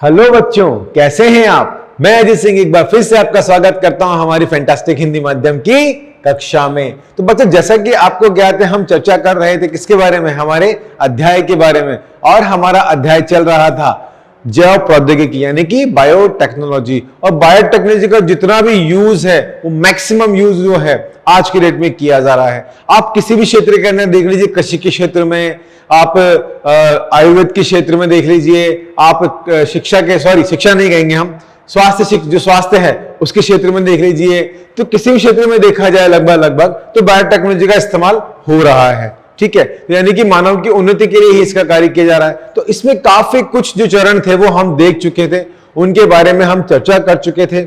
Hello बच्चों, कैसे हैं आप। मैं अजय सिंह एक बार फिर से आपका स्वागत करता हूं हमारी फैंटास्टिक हिंदी माध्यम की कक्षा में। तो बच्चों, जैसा कि आपको ज्ञात है, हम चर्चा कर रहे थे किसके बारे में, हमारे अध्याय के बारे में। और हमारा अध्याय चल रहा था जैव प्रौद्योगिकी यानी कि बायोटेक्नोलॉजी। और बायोटेक्नोलॉजी का जितना भी यूज है वो मैक्सिमम यूज जो है आज के डेट में किया जा रहा है। आप किसी भी क्षेत्र के अंदर देख लीजिए, कृषि के क्षेत्र में, आप आयुर्वेद के क्षेत्र में देख लीजिए, आप शिक्षा नहीं कहेंगे हम, जो स्वास्थ्य है उसके क्षेत्र में देख लीजिए। तो किसी भी क्षेत्र में देखा जाए लगभग तो बायोटेक्नोलॉजी का इस्तेमाल हो रहा है। ठीक है, यानी कि मानव की उन्नति के लिए ही इसका कार्य किया जा रहा है। तो इसमें काफी कुछ जो चरण थे वो हम देख चुके थे, उनके बारे में हम चर्चा कर चुके थे।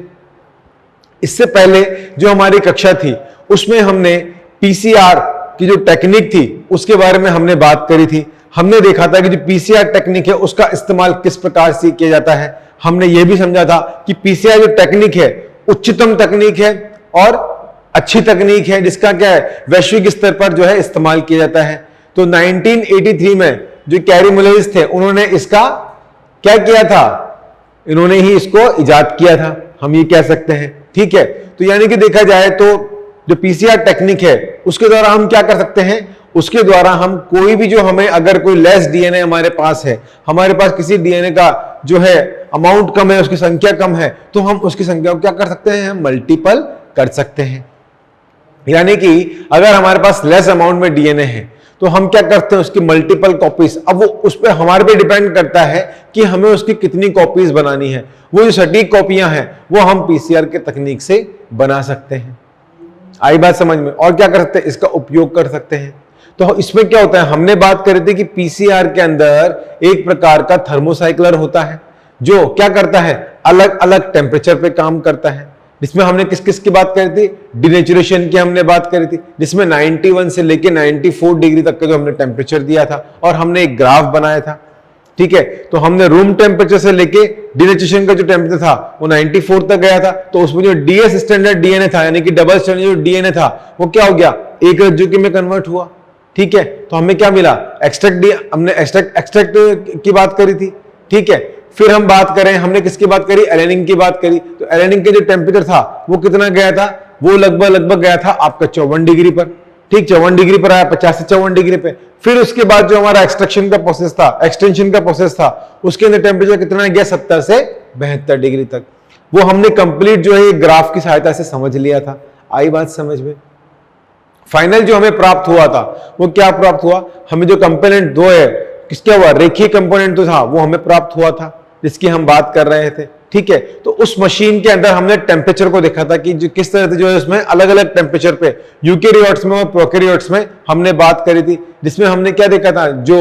इससे पहले जो हमारी कक्षा थी उसमें हमने पीसीआर की जो टेक्निक थी उसके बारे में हमने बात करी थी। हमने देखा था कि जो पीसीआर टेक्निक है उसका इस्तेमाल किस प्रकार से किया जाता है। हमने यह भी समझा था कि पीसीआर जो टेक्निक है उच्चतम तकनीक है और अच्छी तकनीक है, जिसका क्या है वैश्विक स्तर पर जो है इस्तेमाल किया जाता है। तो 1983 में जो कैरी मुलरिस थे उन्होंने इसका क्या किया था, इन्होंने ही इसको इजाद किया था, हम ये कह सकते हैं। ठीक है, तो यानी कि देखा जाए तो जो पीसीआर टेक्निक है उसके द्वारा हम क्या कर सकते हैं, उसके द्वारा हम कोई भी जो हमें अगर कोई लेस डीएनए हमारे पास है, हमारे पास किसी डीएनए का जो है अमाउंट कम है, उसकी संख्या कम है, तो हम उसकी संख्या को क्या कर सकते हैं, हम मल्टीपल कर सकते हैं। यानी कि अगर हमारे पास लेस अमाउंट में डीएनए है तो हम क्या करते हैं, उसकी मल्टीपल कॉपीज। अब वो उस पर हमारे पे डिपेंड करता है कि हमें उसकी कितनी कॉपीज बनानी है। वो जो सटीक कॉपियां हैं वो हम पीसीआर के तकनीक से बना सकते हैं। आई बात समझ में। और क्या कर सकते हैं, इसका उपयोग कर सकते हैं। तो इसमें क्या होता है, हमने बात करी थी कि पीसीआर के अंदर एक प्रकार का थर्मोसाइक्लर होता है जो क्या करता है, अलग अलग टेम्परेचर पे काम करता है। जिसमें हमने किस किस की बात करी थी, डिनेचुरेशन की हमने बात करी थी, जिसमें 91 से लेके 94 डिग्री तक का जो हमने टेम्परेचर दिया था और हमने एक ग्राफ बनाया था। ठीक है, तो हमने रूम टेम्परेचर से लेके डिनेचुरेशन का जो टेम्परेचर था वो 94 तक गया था। तो उसमें जो डीएस स्टैंडर्ड डीएनए था यानी कि डबल स्टैंडर्ड जो डीएनए था वो क्या हो गया, एक रज्जु में कन्वर्ट हुआ। ठीक है, तो हमें क्या मिला, हमने एक्सट्रैक्ट की बात करी थी। ठीक है, फिर हम बात करें, हमने किसकी बात करी, एलेनिन की बात करी। तो एलेनिन के जो टेम्परेचर था वो कितना गया था, वो लगभग गया था आपका 54 डिग्री पर। ठीक, 54 डिग्री पर आया, 50 से 54 डिग्री पे। फिर उसके बाद जो हमारा एक्सट्रैक्शन का प्रोसेस था, एक्सटेंशन का प्रोसेस था, उसके अंदर टेम्परेचर कितना गया, 70 से 72 डिग्री तक। वो हमने कंप्लीट जो है ग्राफ की सहायता से समझ लिया था। आई बात समझ में। फाइनल जो हमें प्राप्त हुआ था वो क्या प्राप्त हुआ, हमें जो कंपोनेंट दो है किसका हुआ, रेखीय कंपोनेंट तो था वो हमें प्राप्त हुआ था जिसकी हम बात कर रहे थे। ठीक है, तो उस मशीन के अंदर हमने टेम्परेचर को देखा था कि जो किस तरह से जो है उसमें अलग अलग टेम्परेचर पे यूकेरियोट्स में और प्रोकैरियोट्स में हमने बात करी थी। जिसमें हमने क्या देखा था, जो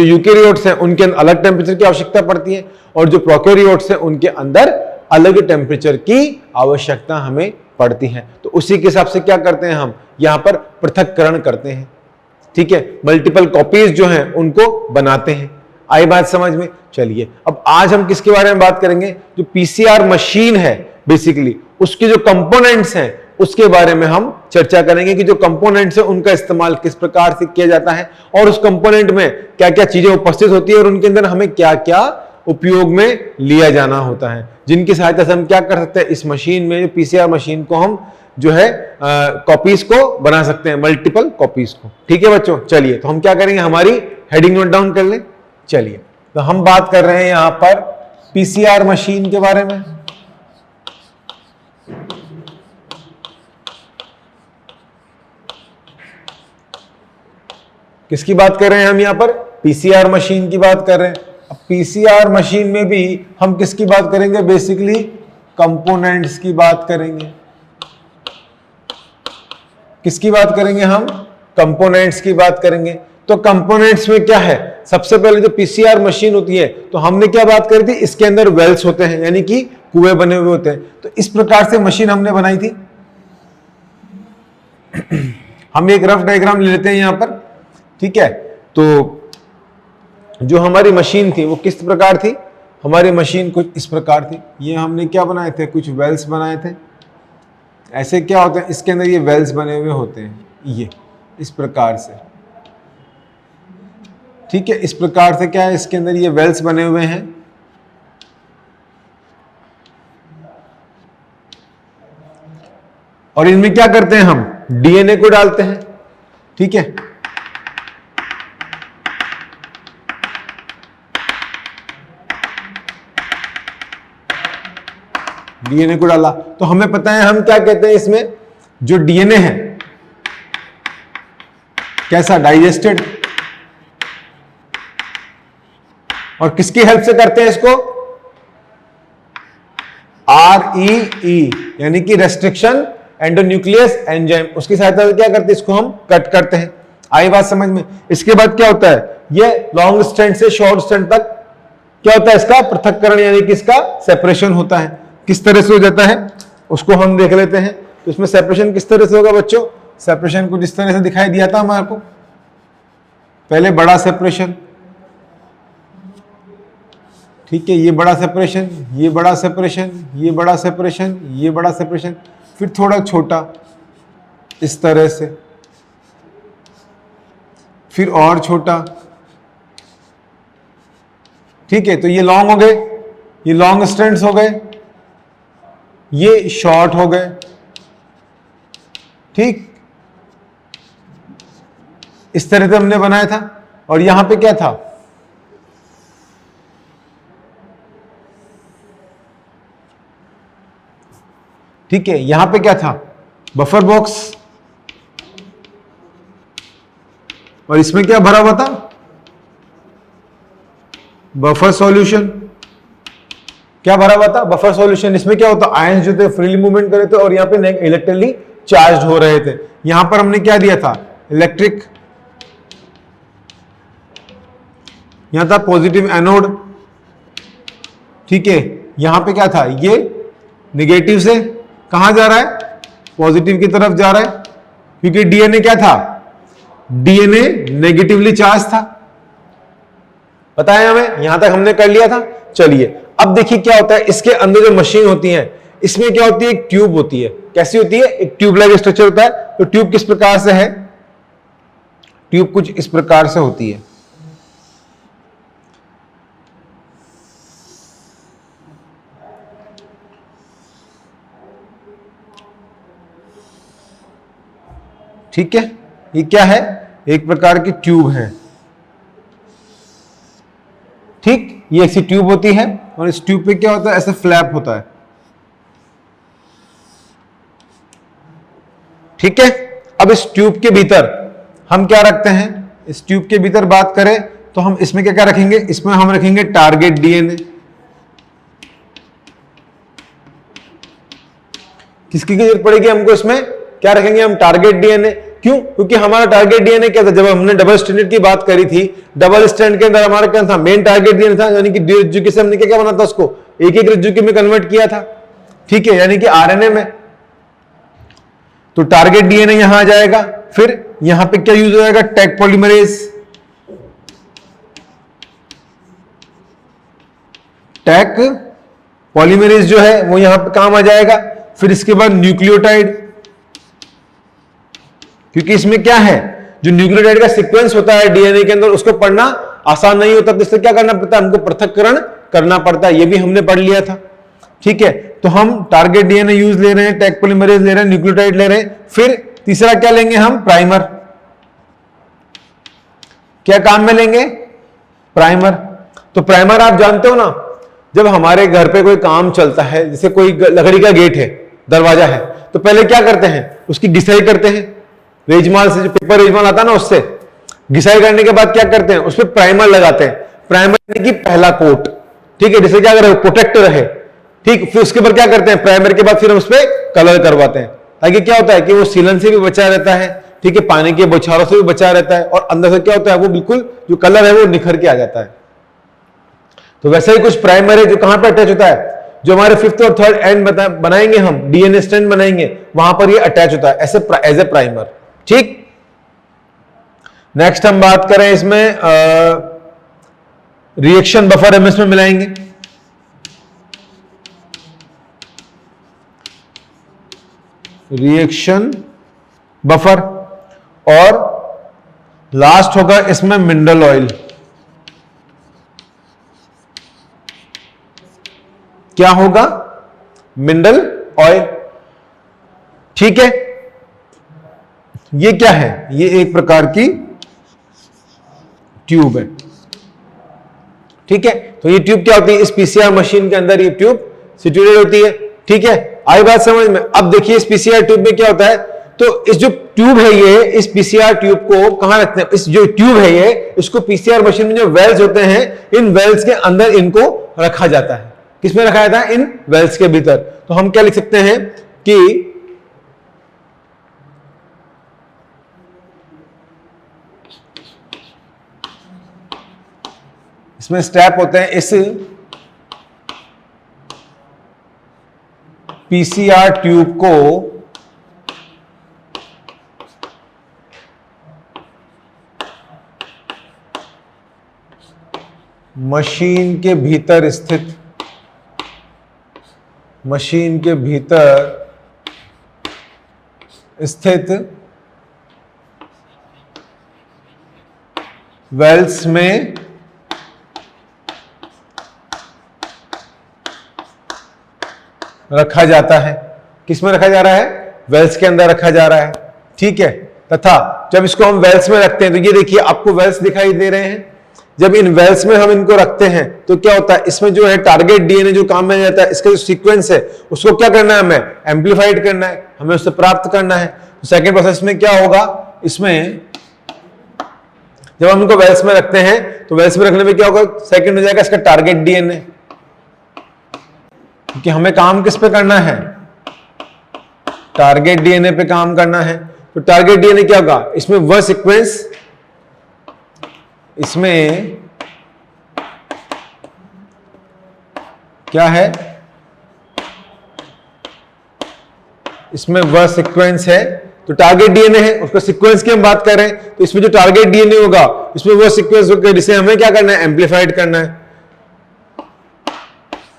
यूकेरियोट्स हैं उनके अंदर अलग टेम्परेचर की आवश्यकता पड़ती है और जो प्रोकैरियोट्स हैं उनके अंदर अलग टेम्परेचर की आवश्यकता हमें पड़ती है। तो उसी के हिसाब से क्या करते हैं, हम यहां पर पृथक्करण करते हैं। ठीक है, मल्टीपल कॉपीज जो हैं उनको बनाते हैं। आई बात समझ में। चलिए, अब आज हम किसके बारे में बात करेंगे, जो पीसीआर मशीन है बेसिकली उसके जो कंपोनेंट्स हैं उसके बारे में हम चर्चा करेंगे कि जो कंपोनेंट्स हैं उनका इस्तेमाल किस प्रकार से किया जाता है और उस कंपोनेंट में क्या क्या चीजें उपस्थित होती है और उनके अंदर हमें क्या क्या उपयोग में लिया जाना होता है, जिनकी सहायता से हम क्या कर सकते हैं, इस मशीन में पीसीआर मशीन को हम जो है कॉपीज को बना सकते हैं, मल्टीपल कॉपीज को। ठीक है बच्चों, चलिए तो हम क्या करेंगे, हमारी हेडिंग नोट डाउन कर लें। चलिए, तो हम बात कर रहे हैं यहां पर पीसीआर मशीन के बारे में। किसकी बात कर रहे हैं हम यहां पर, पीसीआर मशीन की बात कर रहे हैं। अब पीसीआर मशीन में भी हम किसकी बात करेंगे, बेसिकली कंपोनेंट्स की बात करेंगे। किसकी बात करेंगे हम, कंपोनेंट्स की बात करेंगे। तो कंपोनेंट्स में क्या है, सबसे पहले जो पीसीआर मशीन होती है तो हमने क्या बात करी थी, इसके अंदर वेल्स होते हैं यानी कि कुएं बने हुए होते हैं। तो इस प्रकार से मशीन हमने बनाई थी। हम एक रफ डायग्राम ले लेते हैं यहां पर। ठीक है, तो जो हमारी मशीन थी वो किस प्रकार थी, हमारी मशीन कुछ इस प्रकार थी। ये हमने क्या बनाए थे, कुछ वेल्स बनाए थे। ऐसे क्या होते हैं, इसके अंदर ये वेल्स बने हुए होते हैं, ये इस प्रकार से। ठीक है, इस प्रकार से क्या है, इसके अंदर ये वेल्स बने हुए हैं। और इनमें क्या करते हैं, हम डीएनए को डालते हैं। ठीक है, डीएनए को डाला तो हमें पता है हम क्या कहते हैं, इसमें जो डीएनए है कैसा, डाइजेस्टेड। और किसकी हेल्प से करते हैं इसको, REE यानी कि रेस्ट्रिक्शन एंडोन्यूक्लियस एंजाइम, उसकी सहायता से क्या करते हैं, इसको हम कट करते हैं। आई बात समझ में। इसके बाद क्या होता है, ये लॉन्ग स्ट्रैंड से शॉर्ट स्ट्रैंड तक क्या होता है, इसका पृथक्करण यानी कि इसका सेपरेशन होता है। किस तरह से हो जाता है उसको हम देख लेते हैं। तो इसमें सेपरेशन किस तरह से होगा बच्चों, सेपरेशन को जिस तरह से दिखाई दिया था हमारे को, पहले बड़ा सेपरेशन, ठीक है, ये बड़ा सेपरेशन, ये बड़ा सेपरेशन, ये बड़ा सेपरेशन, ये बड़ा सेपरेशन, फिर थोड़ा छोटा इस तरह से, फिर और छोटा। ठीक है, तो ये लॉन्ग हो गए, ये लॉन्ग स्ट्रैंड्स हो गए, ये शॉर्ट हो गए। ठीक, इस तरह से हमने बनाया था। और यहां पे क्या था, ठीक है, यहां पे क्या था, बफर बॉक्स। और इसमें क्या भरा हुआ था, बफर सॉल्यूशन। क्या भरा हुआ था, बफर सॉल्यूशन। इसमें क्या होता, आयंस जो थे फ्रीली मूवमेंट कर रहे थे और यहां पे इलेक्ट्रिकली चार्ज हो रहे थे। यहां पर हमने क्या दिया था, इलेक्ट्रिक, यहां था पॉजिटिव एनोड। ठीक है, यहां पे क्या था, ये नेगेटिव से कहां जा रहा है, पॉजिटिव की तरफ जा रहा है, क्योंकि डीएनए क्या था, डीएनए नेगेटिवली चार्ज था। पता है हमें, यहां तक हमने कर लिया था। चलिए अब देखिए क्या होता है, इसके अंदर जो मशीन होती है, इसमें क्या होती है, एक ट्यूब होती है। कैसी होती है, एक ट्यूब लाइक स्ट्रक्चर होता है। तो ट्यूब किस प्रकार से है, ट्यूब कुछ इस प्रकार से होती है। ठीक है, ये क्या है, एक प्रकार की ट्यूब है। ठीक, ये ऐसी ट्यूब होती है और इस ट्यूब पे क्या होता है, ऐसे फ्लैप होता है। ठीक है, अब इस ट्यूब के भीतर हम क्या रखते हैं, इस ट्यूब के भीतर बात करें तो हम इसमें क्या क्या रखेंगे, इसमें हम रखेंगे टारगेट डीएनए। किसकी जरूरत पड़ेगी हमको, इसमें क्या रखेंगे हम, टारगेट डीएनए। क्यों, क्योंकि हमारा टारगेट डीएनए क्या था, जब हमने डबल स्ट्रैंडेड की बात करी थी, डबल स्ट्रैंड के अंदर हमारा क्या था, मेन टारगेट डीएनए था, यानी कि रज्जु से हमने क्या बना था, उसको एक एक रज्जु में कन्वर्ट किया था। ठीक है, यानी कि आरएनए में। तो टारगेट डीएनए यहां आ जाएगा। फिर यहां पे क्या यूज हो जाएगा, टैग पॉलीमरेज। टैग पॉलीमरेज जो है वो यहां पे काम आ जाएगा। फिर इसके बाद न्यूक्लियोटाइड, क्योंकि इसमें क्या है, जो न्यूक्लियोटाइड का सीक्वेंस होता है डीएनए के अंदर, उसको पढ़ना आसान नहीं होता, तो इससे क्या करना पड़ता है, हमको पृथक्करण करना पड़ता है। ये भी हमने पढ़ लिया था। ठीक है, तो हम टारगेट डीएनए यूज ले रहे हैं, टैग पॉलीमरेज ले रहे हैं, न्यूक्लियोटाइड ले रहे हैं। फिर तीसरा क्या लेंगे हम, प्राइमर। क्या काम में लेंगे, प्राइमर। तो प्राइमर आप जानते हो ना, जब हमारे घर पे कोई काम चलता है, जैसे कोई लकड़ी का गेट है, दरवाजा है, तो पहले क्या करते हैं, उसकी घिसाई करते हैं, रेजमाल से, जो पेपर रेजमाल आता है ना, उससे घिसाई करने के बाद क्या करते हैं, उस पर प्राइमर लगाते हैं। प्राइमर यानी कि पहला कोट। ठीक है, जिससे क्या करे, प्रोटेक्ट रहे। ठीक, फिर उसके बाद क्या करते हैं, प्राइमर के बाद फिर हम उस पर कलर करवाते हैं, ताकि क्या होता है कि वो सीलन से भी बचा रहता है। ठीक है, पानी के बौछारों से भी बचा रहता है, और अंदर से क्या होता है, वो बिल्कुल जो कलर है वो निखर के आ जाता है। तो वैसे ही कुछ प्राइमर है जो कहां पर अटैच होता है, जो हमारे फिफ्थ और थर्ड एंड बनाएंगे हम, डीएनए स्ट्रैंड बनाएंगे, वहां पर ये अटैच होता है ऐसे एज ए प्राइमर। ठीक, नेक्स्ट हम बात करें इसमें रिएक्शन बफर, हम इसमें मिलाएंगे। रिएक्शन बफर, और लास्ट होगा इसमें मिनरल ऑयल। क्या होगा? Mineral oil. ठीक है, ये क्या है? ये एक प्रकार की ट्यूब है। ठीक है, तो ये ट्यूब क्या होती है? इस पीसीआर मशीन के अंदर ये ट्यूब सिचुएटेड होती है। ठीक है, आई बात समझ में? अब देखिए इस पीसीआर ट्यूब में क्या होता है, तो इस जो ट्यूब है ये, इस पीसीआर ट्यूब को कहां रखते हैं? इस जो ट्यूब है ये, इसको पीसीआर मशीन में जो वेल्स होते हैं, इन वेल्स के अंदर इनको रखा जाता है। किसमें रखा जाता है? इन वेल्स के भीतर। तो हम क्या लिख सकते हैं कि इसमें स्टेप होते हैं, इस पीसीआर ट्यूब को मशीन के भीतर स्थित वेल्स में रखा जाता है। किसमें रखा जा रहा है? वेल्स के अंदर रखा जा रहा है। ठीक है, तथा जब इसको हम वेल्स में रखते हैं, तो ये देखिए आपको वेल्स दिखाई दे रहे हैं। जब इन वेल्स में हम इनको रखते हैं तो क्या होता है? इसमें जो है टारगेट डीएनए जो काम में जाता है, इसका जो सीक्वेंस है उसको क्या करना है? हमें एम्पलीफाइड करना है, हमें उससे प्राप्त करना है। तो सेकेंड प्रोसेस में क्या होगा? इसमें जब हम इनको वेल्स में रखते हैं तो वेल्स में रखने में क्या होगा? सेकेंड हो जाएगा इसका टारगेट डीएनए, क्योंकि हमें काम किस पे करना है? टारगेट डीएनए पे काम करना है। तो टारगेट डीएनए क्या होगा? इसमें वह सीक्वेंस, इसमें क्या है? इसमें वह सीक्वेंस है, तो टारगेट डीएनए है, उसका सीक्वेंस की हम बात कर रहे हैं। तो इसमें जो टारगेट डीएनए होगा, इसमें वह सीक्वेंस होगा जिसे हमें क्या करना है? एम्पलीफाइड करना है,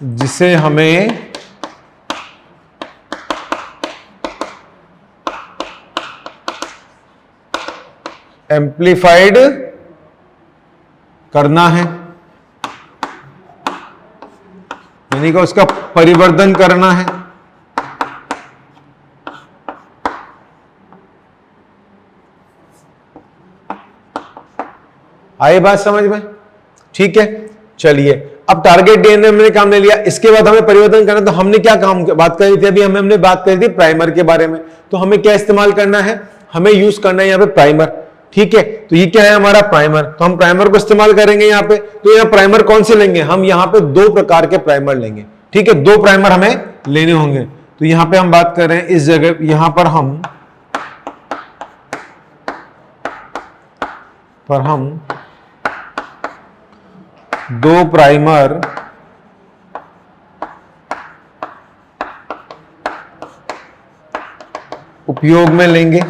जिसे हमें एम्पलीफाइड करना है, यानी कि उसका परिवर्धन करना है। आई बात समझ में? ठीक है, चलिए अब टारगेट डीएनए हमने काम ले लिया, इसके बाद हमें परिवर्तन करना। तो हमने क्या काम बात करी थी? अभी हमने बात करी थी प्राइमर के बारे में। तो हमें क्या इस्तेमाल करना है? हमें यूज करना है यहां पे प्राइमर। ठीक है, तो ये क्या है? हमारा प्राइमर। तो हम प्राइमर को इस्तेमाल करेंगे यहां पे। तो यहां प्राइमर कौन से लेंगे? हम यहां पे दो प्रकार के प्राइमर लेंगे। ठीक है, दो प्राइमर हमें लेने होंगे। तो यहां पे हम बात कर रहे हैं इस जगह, यहां पर हम दो प्राइमर उपयोग में लेंगे।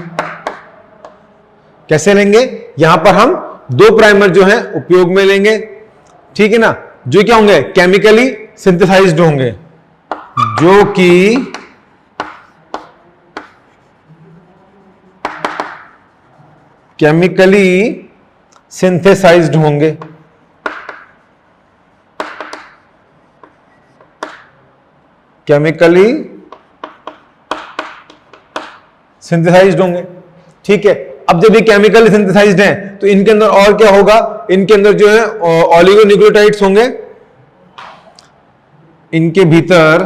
कैसे लेंगे? यहां पर हम दो प्राइमर जो है उपयोग में लेंगे। ठीक है ना, जो क्या होंगे? केमिकली सिंथेसाइज्ड होंगे, जो कि केमिकली सिंथेसाइज्ड होंगे। केमिकली सिंथेसाइज्ड होंगे। ठीक है, अब जब ये केमिकली सिंथेसाइज्ड हैं तो इनके अंदर और क्या होगा? इनके अंदर जो है ऑलिगोन्यूक्लियोटाइड्स होंगे। इनके भीतर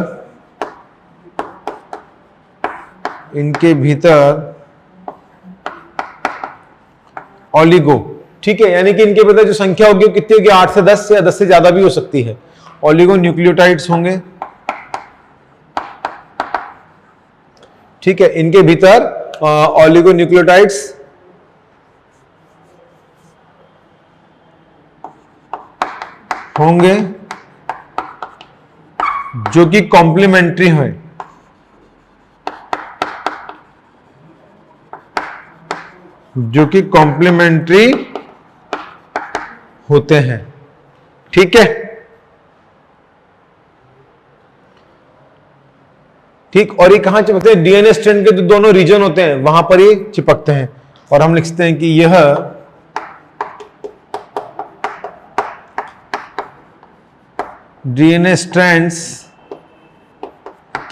ऑलिगो। ठीक है, यानी कि इनके भीतर जो संख्या होगी वो कितनी होगी? 8 से 10 या 10 से ज्यादा भी हो सकती है। ऑलिगोन्यूक्लियोटाइड्स होंगे। ठीक है, इनके भीतर ऑलिगोन्यूक्लियोटाइड्स होंगे जो कि कॉम्प्लीमेंट्री हैं, जो कि कॉम्प्लीमेंट्री होते हैं। ठीक है, ठीक। और ये कहां चिपकते हैं? डीएनए स्ट्रैंड के जो दोनों रीजन होते हैं वहां पर ये चिपकते हैं। और हम लिखते हैं कि यह डीएनए स्ट्रैंड्स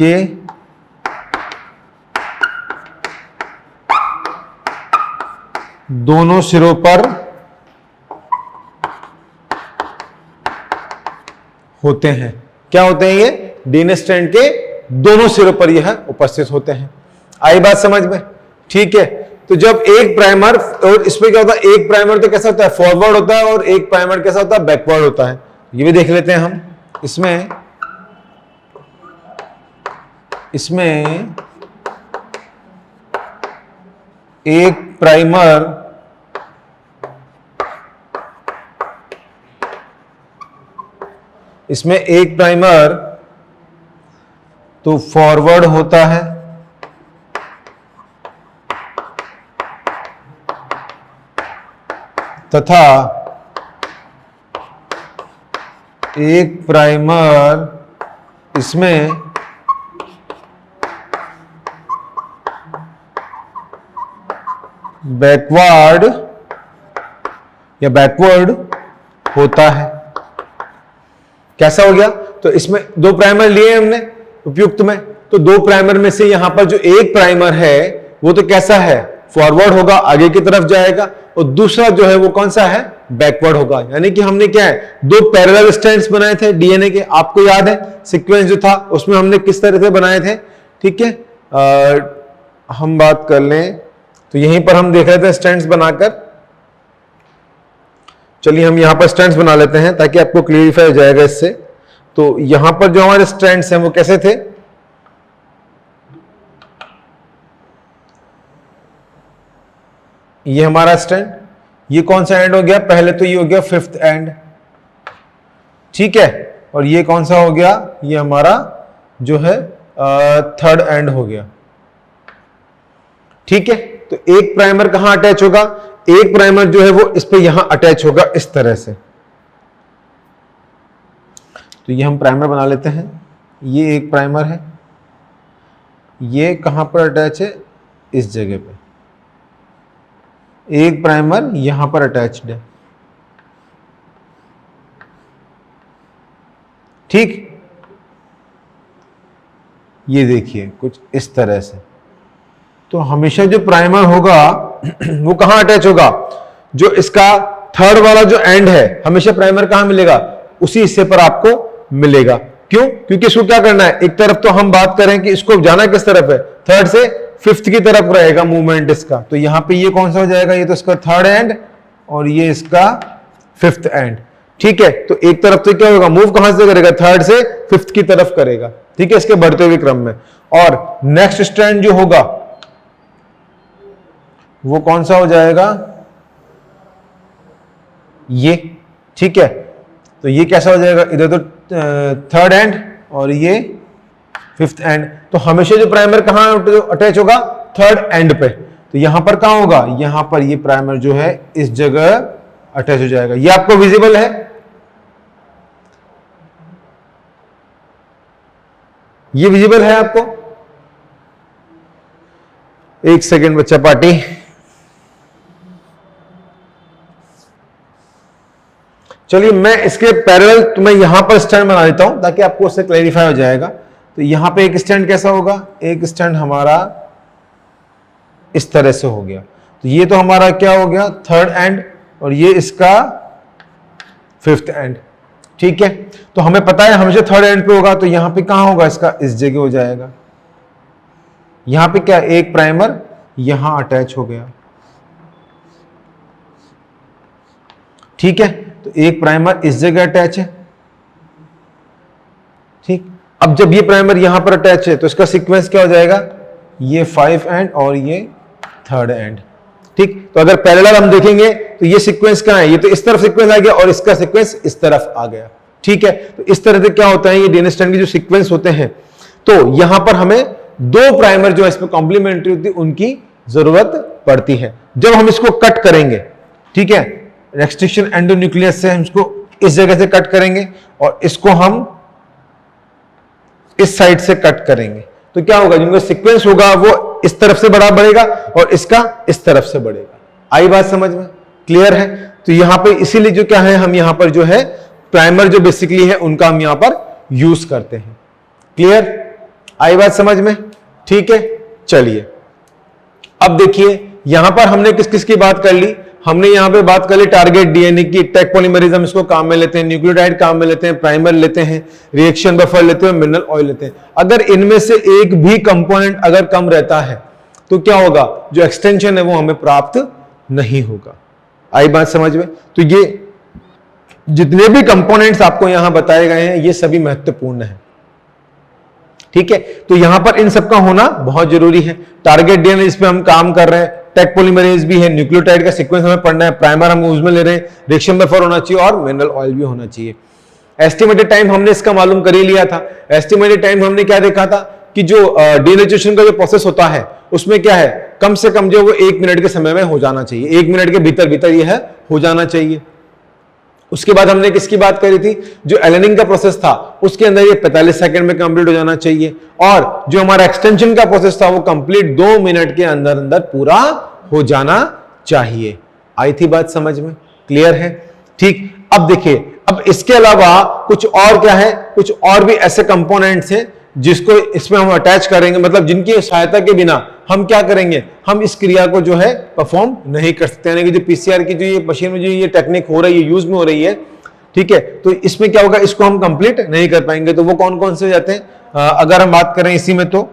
के दोनों सिरों पर होते हैं। क्या होते हैं ये? डीएनए स्ट्रैंड के दोनों सिरों पर यह उपस्थित होते हैं। आई बात समझ में? ठीक है। तो जब एक प्राइमर, और इसमें क्या होता है, एक प्राइमर तो कैसा होता है, फॉरवर्ड होता है, और एक प्राइमर कैसा होता है, बैकवर्ड होता है। ये भी देख लेते हैं हम। इसमें एक प्राइमर तो फॉरवर्ड होता है, तथा एक प्राइमर इसमें बैकवर्ड होता है। कैसा हो गया? तो इसमें दो प्राइमर लिए हमने उपयुक्त में, तो दो प्राइमर में से यहां पर जो एक प्राइमर है वो तो कैसा है, फॉरवर्ड होगा, आगे की तरफ जाएगा, और दूसरा जो है वो कौन सा है, बैकवर्ड होगा। यानी कि हमने क्या है, दो पैरेलल स्ट्रैंड्स बनाए थे डीएनए के। आपको याद है सीक्वेंस जो था उसमें हमने किस तरह से बनाए थे? ठीक है, हम बात कर लें तो यहीं पर हम देख रहे थे स्ट्रैंड्स बनाकर। चलिए हम यहां पर स्ट्रैंड्स बना लेते हैं ताकि आपको क्लियरिफाई हो जाएगा इससे। तो यहां पर जो हमारे स्ट्रैंड्स हैं वो कैसे थे, ये हमारा स्ट्रैंड, ये कौन सा एंड हो गया, पहले तो ये हो गया फिफ्थ एंड, ठीक है, और ये कौन सा हो गया, ये हमारा जो है थर्ड एंड हो गया। ठीक है, तो एक प्राइमर कहां अटैच होगा, एक प्राइमर जो है वो इस पे यहां अटैच होगा इस तरह से। तो ये हम प्राइमर बना लेते हैं, ये एक प्राइमर है, ये कहां पर अटैच है, इस जगह पे। एक प्राइमर यहां पर अटैच्ड है, ठीक, ये देखिए कुछ इस तरह से। तो हमेशा जो प्राइमर होगा वो कहां अटैच होगा, जो इसका थर्ड वाला जो एंड है, हमेशा प्राइमर कहां मिलेगा, उसी हिस्से पर आपको मिलेगा। क्यों? क्योंकि इसको क्या करना है, एक तरफ तो हम बात करें कि इसको जाना किस तरफ है, थर्ड से फिफ्थ की तरफ रहेगा मूवमेंट इसका। तो यहां पे ये कौन सा हो जाएगा, ये तो इसका थर्ड एंड और ये इसका फिफ्थ एंड। ठीक है, तो एक तरफ तो क्या होगा, मूव कहां से करेगा, थर्ड से फिफ्थ की तरफ करेगा। ठीक है, इसके बढ़ते हुए क्रम में। और नेक्स्ट स्ट्रैंड जो होगा वो कौन सा हो जाएगा, ये। ठीक है, तो ये कैसा हो जाएगा, इधर तो थर्ड एंड और ये फिफ्थ एंड। तो हमेशा जो प्राइमर कहां अटैच होगा, थर्ड एंड पे। तो यहां पर कहां होगा, यहां पर ये प्राइमर जो है इस जगह अटैच हो जाएगा। ये आपको विजिबल है, ये विजिबल है आपको। एक सेकेंड बच्चा पार्टी। चलिए मैं इसके पैरेलल तो मैं यहां पर स्टैंड बना देता हूं ताकि आपको उससे क्लैरिफाई हो जाएगा। तो यहां पे एक स्टैंड कैसा होगा, एक स्टैंड हमारा इस तरह से हो गया। तो ये तो हमारा क्या हो गया, थर्ड एंड, और ये इसका फिफ्थ एंड। ठीक है, तो हमें पता है हमेशा थर्ड एंड पे होगा, तो यहां पे कहां होगा, इसका इस जगह हो जाएगा। यहां पे क्या, एक प्राइमर यहां अटैच हो गया। ठीक है, तो एक प्राइमर इस जगह अटैच है। ठीक, अब जब ये प्राइमर यहां पर अटैच है तो इसका सीक्वेंस क्या हो जाएगा, ये 5 एंड और ये थर्ड एंड। ठीक, तो अगर पैरेलल हम देखेंगे तो ये सीक्वेंस कहां है, ये तो इस तरफ सीक्वेंस आ गया और इसका सीक्वेंस इस तरफ आ गया। ठीक है, तो इस तरह से क्या होता है, ये डीएनए स्ट्रैंड के जो सीक्वेंस होते हैं, तो यहां पर हमें दो प्राइमर जो इसमें कॉम्प्लीमेंट्री होती है उनकी जरूरत पड़ती है जब हम इसको कट करेंगे। ठीक है, रेस्ट्रिक्शन एंडोन्यूक्लियस से हम इसको इस जगह से कट करेंगे और इसको हम इस साइड से कट करेंगे। तो क्या होगा, जिनका सीक्वेंस होगा वो इस तरफ से बड़ा बढ़ेगा और इसका इस तरफ से बढ़ेगा। आई बात समझ में, क्लियर है? तो यहां पे इसीलिए जो क्या है, हम यहां पर जो है प्राइमर जो बेसिकली है उनका हम यहां पर यूज करते हैं। क्लियर? आई बात समझ में? ठीक है, चलिए अब देखिए यहां पर हमने किस किस की बात कर ली। हमने यहां पे बात कर ली टारगेट डीएनए की, टैग पॉलीमरेज हम इसको काम में लेते हैं, न्यूक्लियोटाइड काम में लेते हैं, प्राइमर लेते हैं, रिएक्शन बफर लेते हैं, मिनरल ऑयल लेते हैं। अगर इनमें से एक भी कंपोनेंट अगर कम रहता है तो क्या होगा, जो एक्सटेंशन है वो हमें प्राप्त नहीं होगा। आई बात समझ में? तो ये जितने भी कंपोनेंट्स आपको यहां बताए गए हैं ये सभी महत्वपूर्ण है। ठीक है, तो यहां पर इन सबका होना बहुत जरूरी है। टारगेट डीएनए इस पे हम काम कर रहे हैं, टैग पॉलीमरेज भी है, न्यूक्लियोटाइड का सीक्वेंस हमें पढ़ना है, प्राइमर हम उसमें ले रहे हैं, रिएक्शन बफर होना चाहिए और मिनरल ऑयल भी होना चाहिए। एस्टिमेटेड टाइम हमने इसका मालूम कर ही लिया था। एस्टिमेटेड टाइम हमने क्या देखा था कि जो डीनेचुरेशन का जो प्रोसेस होता है उसमें क्या है, कम से कम जो वो 1 मिनट के समय में हो जाना चाहिए, 1 मिनट के भीतर भीतर ये है हो जाना चाहिए। उसके बाद हमने किसकी बात करी थी, जो एलेनिंग का प्रोसेस था उसके अंदर ये 45 सेकंड में कंप्लीट हो जाना चाहिए, और जो हमारा एक्सटेंशन का प्रोसेस था वो कंप्लीट 2 मिनट के अंदर अंदर पूरा हो जाना चाहिए। आई थी बात समझ में? क्लियर है? ठीक, अब देखिए, अब इसके अलावा कुछ और क्या है, कुछ और भी ऐसे कंपोनेंट्स हैं जिसको इसमें हम अटैच करेंगे, मतलब जिनकी सहायता के बिना हम क्या करेंगे, हम इस क्रिया को जो है परफॉर्म नहीं कर सकते। यानी कि जो पीसीआर की जो ये मशीन में जो ये टेक्निक हो रही है, यूज में हो रही है, ठीक है, तो इसमें क्या होगा, इसको हम कंप्लीट नहीं कर पाएंगे। तो वो कौन कौन से हो जाते हैं, अगर हम बात करें इसी में तो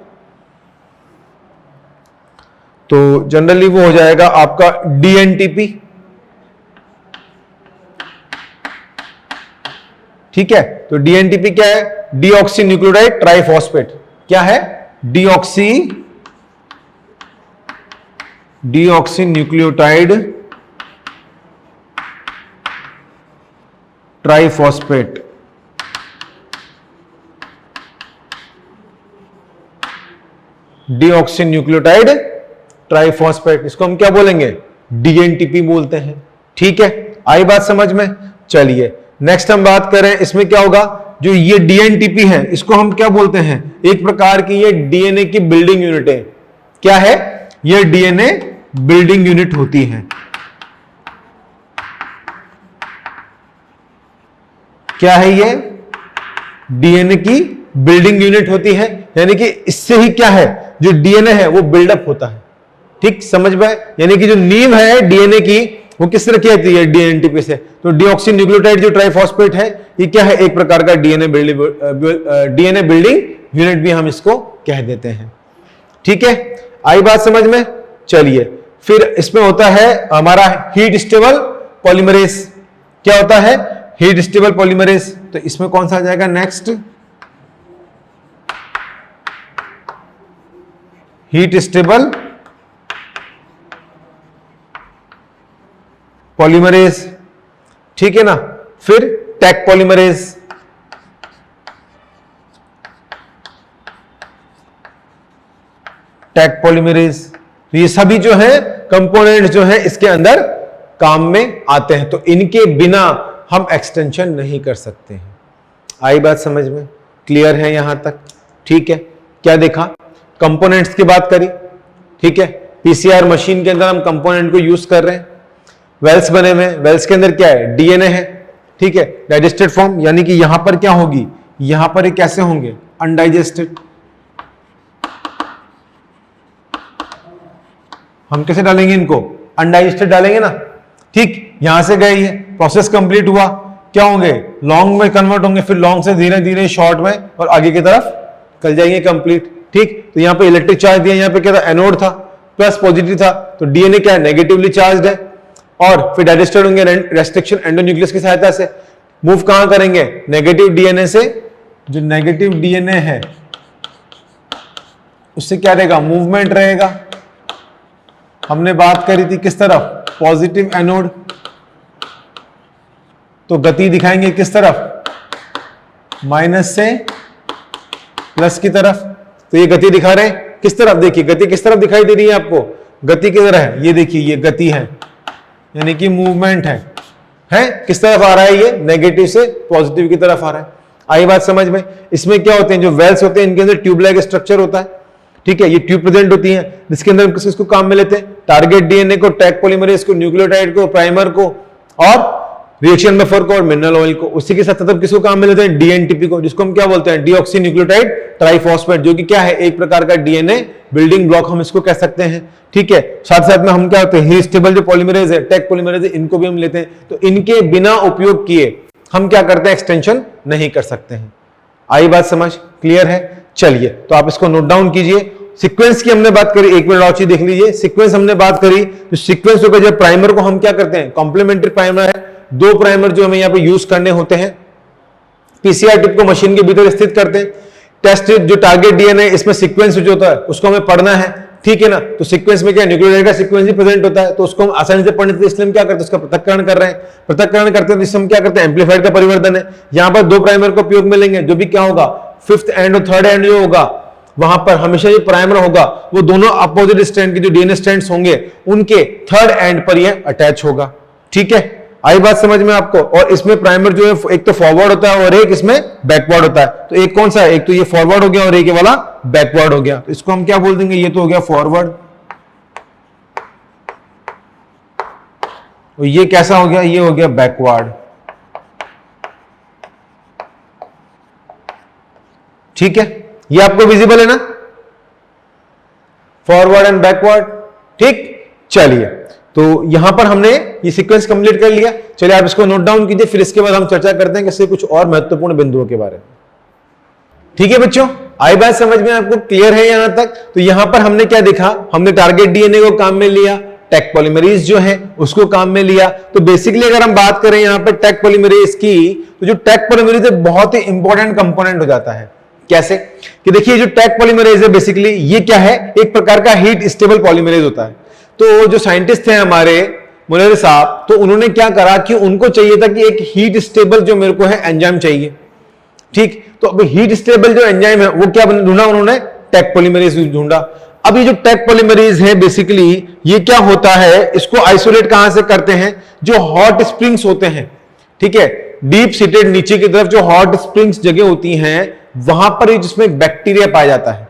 जनरली वो हो जाएगा आपका डीएनटीपी। ठीक है, तो डीएनटीपी क्या है, डीऑक्सी न्यूक्लियोटाइड ट्राइफॉस्फेट। क्या है, deoxy nucleotide triphosphate. Deoxy nucleotide triphosphate, इसको हम क्या बोलेंगे, डीएनटीपी बोलते हैं। ठीक है, आई बात समझ में? चलिए नेक्स्ट हम बात करें, इसमें क्या होगा, जो ये डीएनटीपी है इसको हम क्या बोलते हैं, एक प्रकार की ये डीएनए की बिल्डिंग यूनिट है। क्या है, ये डीएनए बिल्डिंग यूनिट होती है। क्या है ये, डीएनए की बिल्डिंग यूनिट होती है, यानी कि इससे ही क्या है, जो डीएनए है वो बिल्डअप होता है। ठीक, समझ में? यानी कि जो नींव है डीएनए की वो किस तरह की होती है, डीएनटीपी से। तो डीऑक्सी न्यूक्लियोटाइड जो ट्राइफॉस्फेट है ये क्या है, एक प्रकार का डीएनए बिल्डिंग यूनिट भी हम इसको कह देते हैं। ठीक है, आई बात समझ में? चलिए फिर इसमें होता है हमारा हीट स्टेबल पॉलीमरेज। क्या होता है, हीट स्टेबल पॉलीमरेज। तो इसमें कौन सा आ जाएगा नेक्स्ट, हीट स्टेबल पॉलीमरेज। ठीक है ना, फिर टैग पॉलीमरेज, टैग पॉलीमरेज। तो ये सभी जो है कंपोनेंट जो है इसके अंदर काम में आते हैं, तो इनके बिना हम एक्सटेंशन नहीं कर सकते हैं। आई बात समझ में? क्लियर है यहां तक? ठीक है, क्या देखा, कंपोनेंट्स की बात करी। ठीक है, पीसीआर मशीन के अंदर हम कंपोनेंट को यूज कर रहे हैं। वेल्स बने हुए, वेल्स के अंदर क्या है, डीएनए है। ठीक है, डाइजेस्टेड फॉर्म, यानी कि यहां पर क्या होगी, यहां पर ये कैसे होंगे, अनडाइजेस्टेड। हम कैसे डालेंगे इनको, अनडाइजेस्टेड डालेंगे ना। ठीक, यहां से गए, ये प्रोसेस कंप्लीट हुआ, क्या होंगे, लॉन्ग में कन्वर्ट होंगे, फिर लॉन्ग से धीरे धीरे शॉर्ट में और आगे की तरफ चल जाएंगे कंप्लीट। ठीक, तो यहां पे इलेक्ट्रिक चार्ज दिया, यहां पे क्या था, एनोड था, प्लस पॉजिटिव था, तो डीएनए क्या है, नेगेटिवली चार्ज है, और फिर डाइजेस्टेड होंगे रेस्ट्रिक्शन एंडोन्यूक्लियस की सहायता से। मूव कहां करेंगे, नेगेटिव डीएनए से, जो नेगेटिव डीएनए है उससे क्या रहेगा, मूवमेंट रहेगा। हमने बात करी थी किस तरफ, पॉजिटिव एनोड, तो गति दिखाएंगे किस तरफ, माइनस से प्लस की तरफ। तो ये गति दिखा रहे हैं किस तरफ, देखिए गति किस तरफ दिखाई दे रही है आपको, गति किधर है, ये देखिए ये गति है, यानी कि मूवमेंट है किस तरफ आ रहा है, ये नेगेटिव से पॉजिटिव की तरफ आ रहा है। आई बात समझ में? इसमें क्या होते हैं, जो वेल्स होते हैं इनके अंदर ट्यूब लाइक स्ट्रक्चर होता है। ठीक है, ये ट्यूब प्रेजेंट होती है जिसके अंदर हम किसको काम में लेते हैं, टारगेट डीएनए को, टैग पॉलीमरेज को, न्यूक्लियोटाइड को, प्राइमर को और रिएक्शन बफर को और मिनरल ऑयल को। उसी के साथ साथ किसको काम में लेते हैं, डीएनटीपी को, जिसको हम क्या बोलते हैं, डीऑक्सी न्यूक्लियोटाइड ट्राइफॉस्फेट, जो कि क्या है, एक प्रकार का डीएनए बिल्डिंग ब्लॉक हम इसको कह सकते हैं। ठीक है, साथ साथ में हम क्या होते हैं, हीट स्टेबल जो पॉलीमरेज है, टेक पॉलीमरेज है, इनको भी हम लेते हैं। तो इनके बिना उपयोग किए हम क्या करते हैं, एक्सटेंशन नहीं कर सकते हैं। आई बात समझ, क्लियर है? चलिए तो आप इसको नोट डाउन कीजिए। सीक्वेंस की हमने बात करी, एक मिनट और चीज देख लीजिए। सीक्वेंस हमने बात करी, तो सीक्वेंस होकर जब प्राइमर को हम क्या करते हैं, कॉम्प्लीमेंट्री प्राइमर है, दो प्राइमर जो हमें यहां पे यूज करने होते हैं, पीसीआर टिप को मशीन के भीतर स्थित करते हैं। टेस्ट जो टारगेट डीएनए, इसमें सीक्वेंस जो होता है उसको हमें पढ़ना है, ठीक है ना। तो सीक्वेंस में क्या, न्यूक्लियोटाइड का सीक्वेंस ही प्रेजेंट होता है, तो उसको हम आसानी से पढ़ने के इसलिए हम क्या करते हैं, उसका पृथक्करण कर रहे हैं। पृथक्करण करते हैं तो इससे हम क्या करते हैं, एम्पलीफाइड का परिवर्तन है। यहां पर दो प्राइमर को उपयोग में लेंगे, जो भी क्या होगा, फिफ्थ एंड और थर्ड एंड जो होगा, वहां पर हमेशा जो प्राइमर होगा वो दोनों अपोजिट स्ट्रैंड के जो डीएनए स्ट्रैंड्स होंगे उनके थर्ड एंड पर ये अटैच होगा। ठीक है, आई बात समझ में आपको? और इसमें प्राइमर जो है एक तो फॉरवर्ड होता है और एक इसमें बैकवर्ड होता है। तो एक कौन सा है, एक तो ये फॉरवर्ड हो गया और एक ये वाला बैकवर्ड हो गया। तो इसको हम क्या बोल देंगे, ये तो हो गया फॉरवर्ड, और ये कैसा हो गया, ये हो गया बैकवर्ड। ठीक है, ये आपको विजिबल है ना, फॉरवर्ड एंड बैकवर्ड। ठीक, चलिए तो यहां पर हमने ये सीक्वेंस कंप्लीट कर लिया। चलिए आप इसको नोट डाउन कीजिए, फिर इसके बाद हम चर्चा करते हैं किसी कुछ और महत्वपूर्ण बिंदुओं के बारे में। ठीक है बच्चों, आई बात समझ में आपको, क्लियर है यहां तक? तो यहां पर हमने क्या देखा, हमने टारगेट डीएनए को काम में लिया, टेक पॉलीमरेज जो है उसको काम में लिया। तो बेसिकली अगर हम बात करें यहां पर टेक पॉलीमरेज की, तो जो टेक पॉलीमरेज है बहुत ही इंपॉर्टेंट कंपोनेंट हो जाता है। कैसे कि देखिए, जो टेक पॉलीमरेज है बेसिकली ये क्या है, एक प्रकार का हीट स्टेबल पॉलीमरेज होता है। तो जो साइंटिस्ट थे हमारे मुनव्वर साहब, तो उन्होंने क्या करा कि उनको चाहिए था कि एक हीट स्टेबल जो मेरे को है एंजाइम चाहिए। ठीक, तो अब हीट स्टेबल जो एंजाइम है वो क्या ढूंढा उन्होंने, टेक पॉलीमरेज ढूंढा। अब ये जो टेक पॉलीमरेज है बेसिकली ये क्या होता है, इसको आइसोलेट कहां से करते हैं, जो हॉट स्प्रिंग्स होते हैं। ठीक है, डीप सीटेड नीचे की तरफ जो हॉट स्प्रिंग्स जगह होती हैं, वहां पर जिसमें बैक्टीरिया पाया जाता है,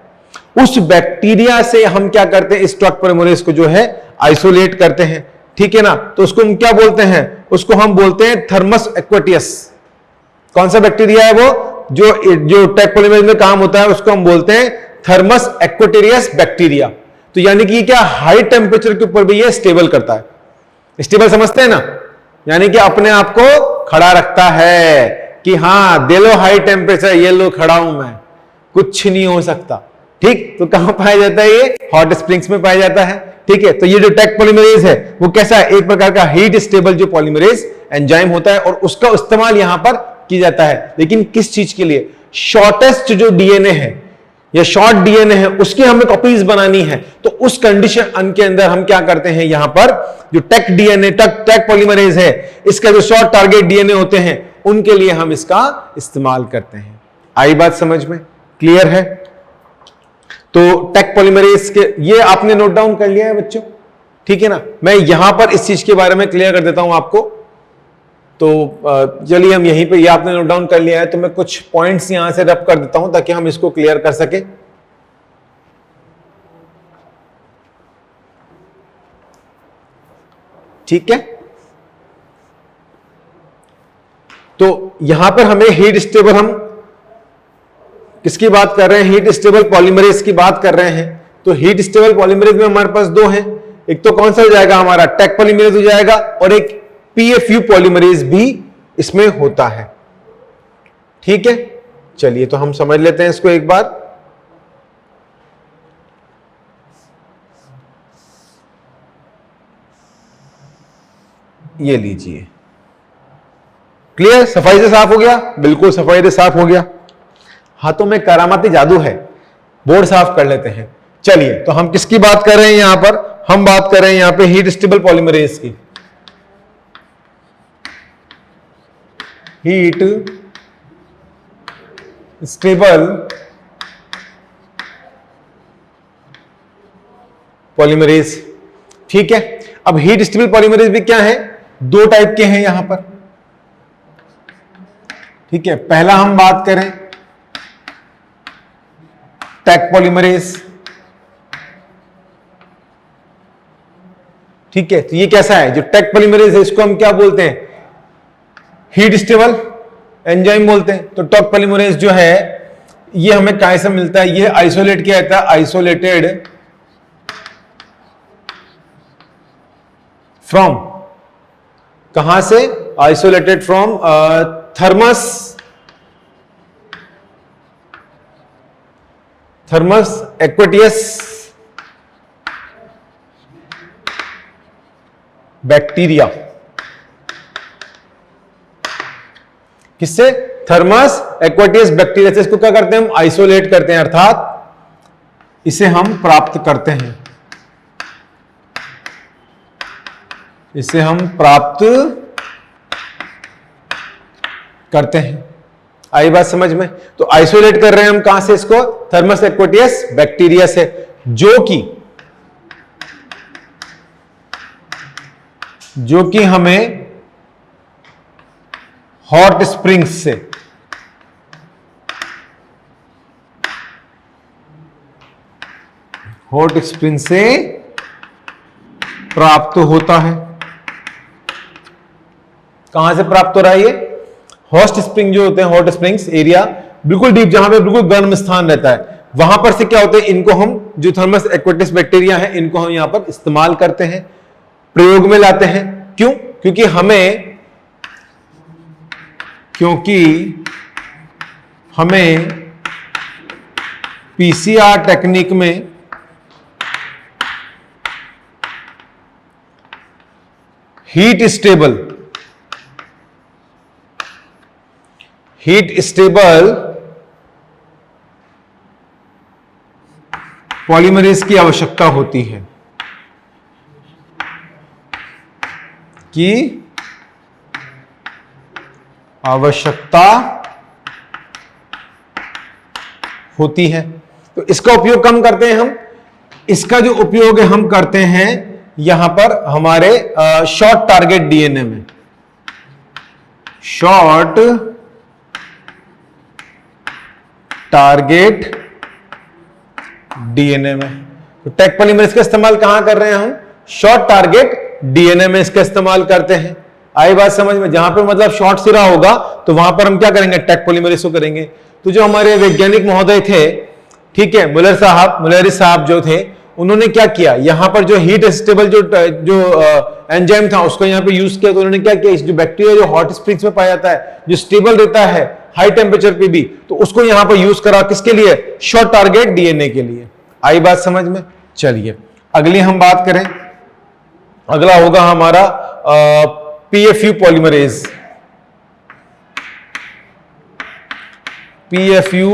उस बैक्टीरिया से हम क्या करते हैं, इस टेक पॉलीमरेज को जो है आइसोलेट करते हैं। ठीक है ना, तो उसको हम क्या बोलते हैं, उसको हम बोलते हैं थर्मस एक्वेटियस। कौन सा बैक्टीरिया है वो, जो टेक पॉलीमरेज में काम होता है, उसको हम बोलते हैं थर्मस एक्वेटेरियस बैक्टीरिया। तो यानी कि क्या हाई टेम्परेचर के ऊपर भी ये स्टेबल करता है। स्टेबल समझते हैं ना, यानी कि अपने आप को खड़ा रखता है कि हां दे लो हाई टेम्परेचर, ये लो खड़ा हूं मैं, कुछ नहीं हो सकता। ठीक, तो कहां पाया जाता है, ये हॉट स्प्रिंग्स में पाया जाता है। ठीक है, तो ये जो टेक पॉलीमरेज है वो कैसा है, एक प्रकार का हीट स्टेबल जो पॉलीमरेज एंजाइम होता है, और उसका इस्तेमाल यहां पर किया जाता है। लेकिन किस चीज के लिए, शॉर्टेस्ट जो डीएनए है या शॉर्ट डीएनए है उसकी हमें कॉपीज बनानी है। तो उस कंडीशन के अंदर हम क्या करते हैं, यहां पर जो टेक डीएनए टेक पॉलीमरेज है, इसका जो शॉर्ट टारगेट डीएनए होते हैं उनके लिए हम इसका इस्तेमाल करते हैं। आई बात समझ में, क्लियर है? तो टेक पॉलीमरेज के ये आपने नोट डाउन कर लिया है बच्चों? ठीक है ना, मैं यहां पर इस चीज के बारे में क्लियर कर देता हूं आपको। तो चलिए हम यहीं पे, ये आपने नोट डाउन कर लिया है, तो मैं कुछ पॉइंट्स यहां से रब कर देता हूं ताकि हम इसको क्लियर कर सके। ठीक है, तो यहां पर हमें हीट स्टेबल, हम किसकी बात कर रहे हैं, हीट स्टेबल पॉलीमरेज की बात कर रहे हैं। तो हीट स्टेबल पॉलीमरेज में हमारे पास दो हैं, एक तो कौन सा हो जाएगा हमारा, टेक पॉलीमरेज हो जाएगा, और एक पीएफयू पॉलीमरेज भी इसमें होता है। ठीक है, चलिए तो हम समझ लेते हैं इसको एक बार। ये लीजिए, क्लियर, सफाई से साफ हो गया, बिल्कुल सफाई से साफ हो गया। हाथों में करामाती जादू है, बोर्ड साफ कर लेते हैं। चलिए तो हम किसकी बात कर रहे हैं यहां पर, हम बात कर रहे हैं यहां पे हीट स्टेबल पॉलीमरेज की। Heat stable polymerase. ठीक है, अब हीट स्टेबल पॉलीमरेज भी क्या है, दो टाइप के हैं यहां पर। ठीक है, पहला हम बात करें टेक पॉलीमरेज। ठीक है, तो ये कैसा है, जो टेक पॉलीमरेज है इसको हम क्या बोलते हैं, हीट स्टेबल एंजाइम बोलते हैं। तो टॉक पॉलीमरेज जो है ये हमें कहां से मिलता है, ये आइसोलेट किया जाता है, आइसोलेटेड फ्रॉम, कहां से, आइसोलेटेड फ्रॉम थर्मस एक्वेटियस बैक्टीरिया। किससे, थर्मस एक्वेटियस बैक्टीरिया से। इसको क्या करते हैं हम, आइसोलेट करते हैं, अर्थात इसे हम प्राप्त करते हैं, इसे हम प्राप्त करते हैं। आई बात समझ में। तो आइसोलेट कर रहे हैं हम कहां से इसको, थर्मस एक्वेटियस बैक्टीरिया से, जो कि हमें हॉट स्प्रिंग्स से, हॉट स्प्रिंग से प्राप्त होता है। कहां से प्राप्त हो रहा है ये, हॉट स्प्रिंग जो होते हैं, हॉट स्प्रिंग्स एरिया बिल्कुल डीप, जहां पे बिल्कुल गर्म स्थान रहता है, वहां पर से क्या होते हैं, इनको हम जो थर्मस एक्वेटिस बैक्टीरिया है इनको हम यहां पर इस्तेमाल करते हैं, प्रयोग में लाते हैं। क्यों, क्योंकि हमें पीसीआर टेक्निक में हीट स्टेबल पॉलीमरेज की आवश्यकता होती है, तो इसका उपयोग कम करते हैं हम। इसका जो उपयोग हम करते हैं यहां पर हमारे शॉर्ट टारगेट डीएनए में, शॉर्ट टारगेट डीएनए में। तो टेक पॉलीमरेज का इस्तेमाल कहां कर रहे हैं हम, शॉर्ट टारगेट डीएनए में इसका इस्तेमाल करते हैं। आई बात समझ में, जहां पे मतलब शॉर्ट सिरा होगा तो वहां पर हम क्या करेंगे, टेक पॉलीमरेज को करेंगे। तो जो हमारे वैज्ञानिक महोदय थे, ठीक है, मुलेरी साहब जो थे, उन्होंने क्या किया, यहां पर जो हीट स्टेबल जो एंजाइम था उसको यहां पे यूज किया। तो उन्होंने क्या किया, इस जो बैक्टीरिया जो हॉट स्प्रिंग्स में पाया जाता है, जो स्टेबल रहता है हाई टेम्परेचर पे भी, तो उसको यहां पर यूज करा, किसके लिए, शॉर्ट टारगेट डीएनए के लिए। आई बात समझ में। चलिए अगली हम बात करें, अगला होगा हमारा पीएफयू पॉलीमरेज। पीएफयू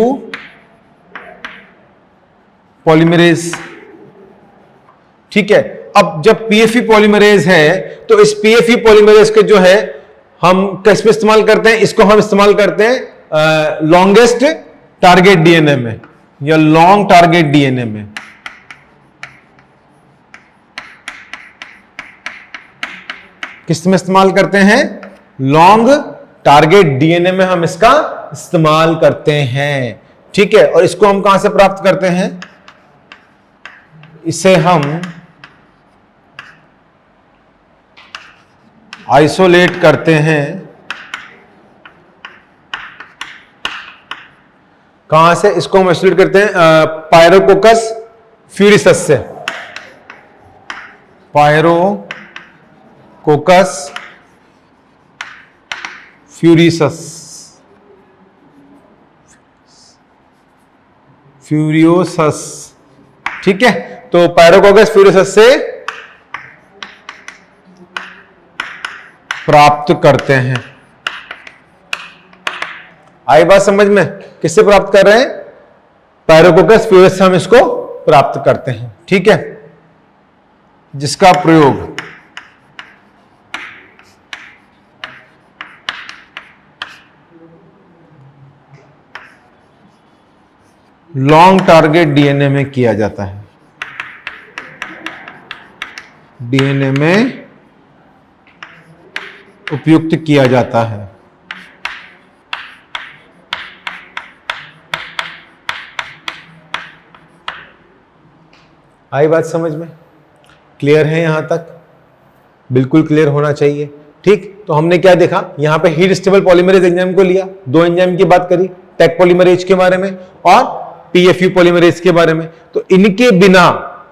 पॉलीमरेज, ठीक है। अब जब पीएफयू पॉलीमरेज है तो इस पीएफयू पॉलीमरेज के जो है हम किस में इस्तेमाल करते हैं, इसको हम इस्तेमाल करते हैं लॉन्गेस्ट टारगेट डीएनए में या लॉन्ग टारगेट डीएनए में। किस में इस्तेमाल करते हैं, लॉन्ग टारगेट डीएनए में हम इसका इस्तेमाल करते हैं, ठीक है। और इसको हम कहां से प्राप्त करते हैं, इसे हम आइसोलेट करते हैं, कहां से, इसको हम आइसोलेट करते हैं पायरोकोकस फ्यूरिसस से, पायरोकोकस फ्यूरियोसस, ठीक है। तो पायरोकोकस फ्यूरियोसस से प्राप्त करते हैं। आई बात समझ में, किससे प्राप्त कर रहे हैं, पायरोकोकस फ्यूरियोसस से हम इसको प्राप्त करते हैं, ठीक है, जिसका प्रयोग लॉन्ग टारगेट डीएनए में किया जाता है, डीएनए में उपयुक्त किया जाता है। आई बात समझ में, क्लियर है यहां तक, बिल्कुल क्लियर होना चाहिए। ठीक, तो हमने क्या देखा, यहां पे हीट स्टेबल पॉलीमरेज एंजाइम को लिया, दो एंजाइम की बात करी, टेक पॉलीमरेज के बारे में और पीएफयू पॉलीमरेज के बारे में। तो इनके बिना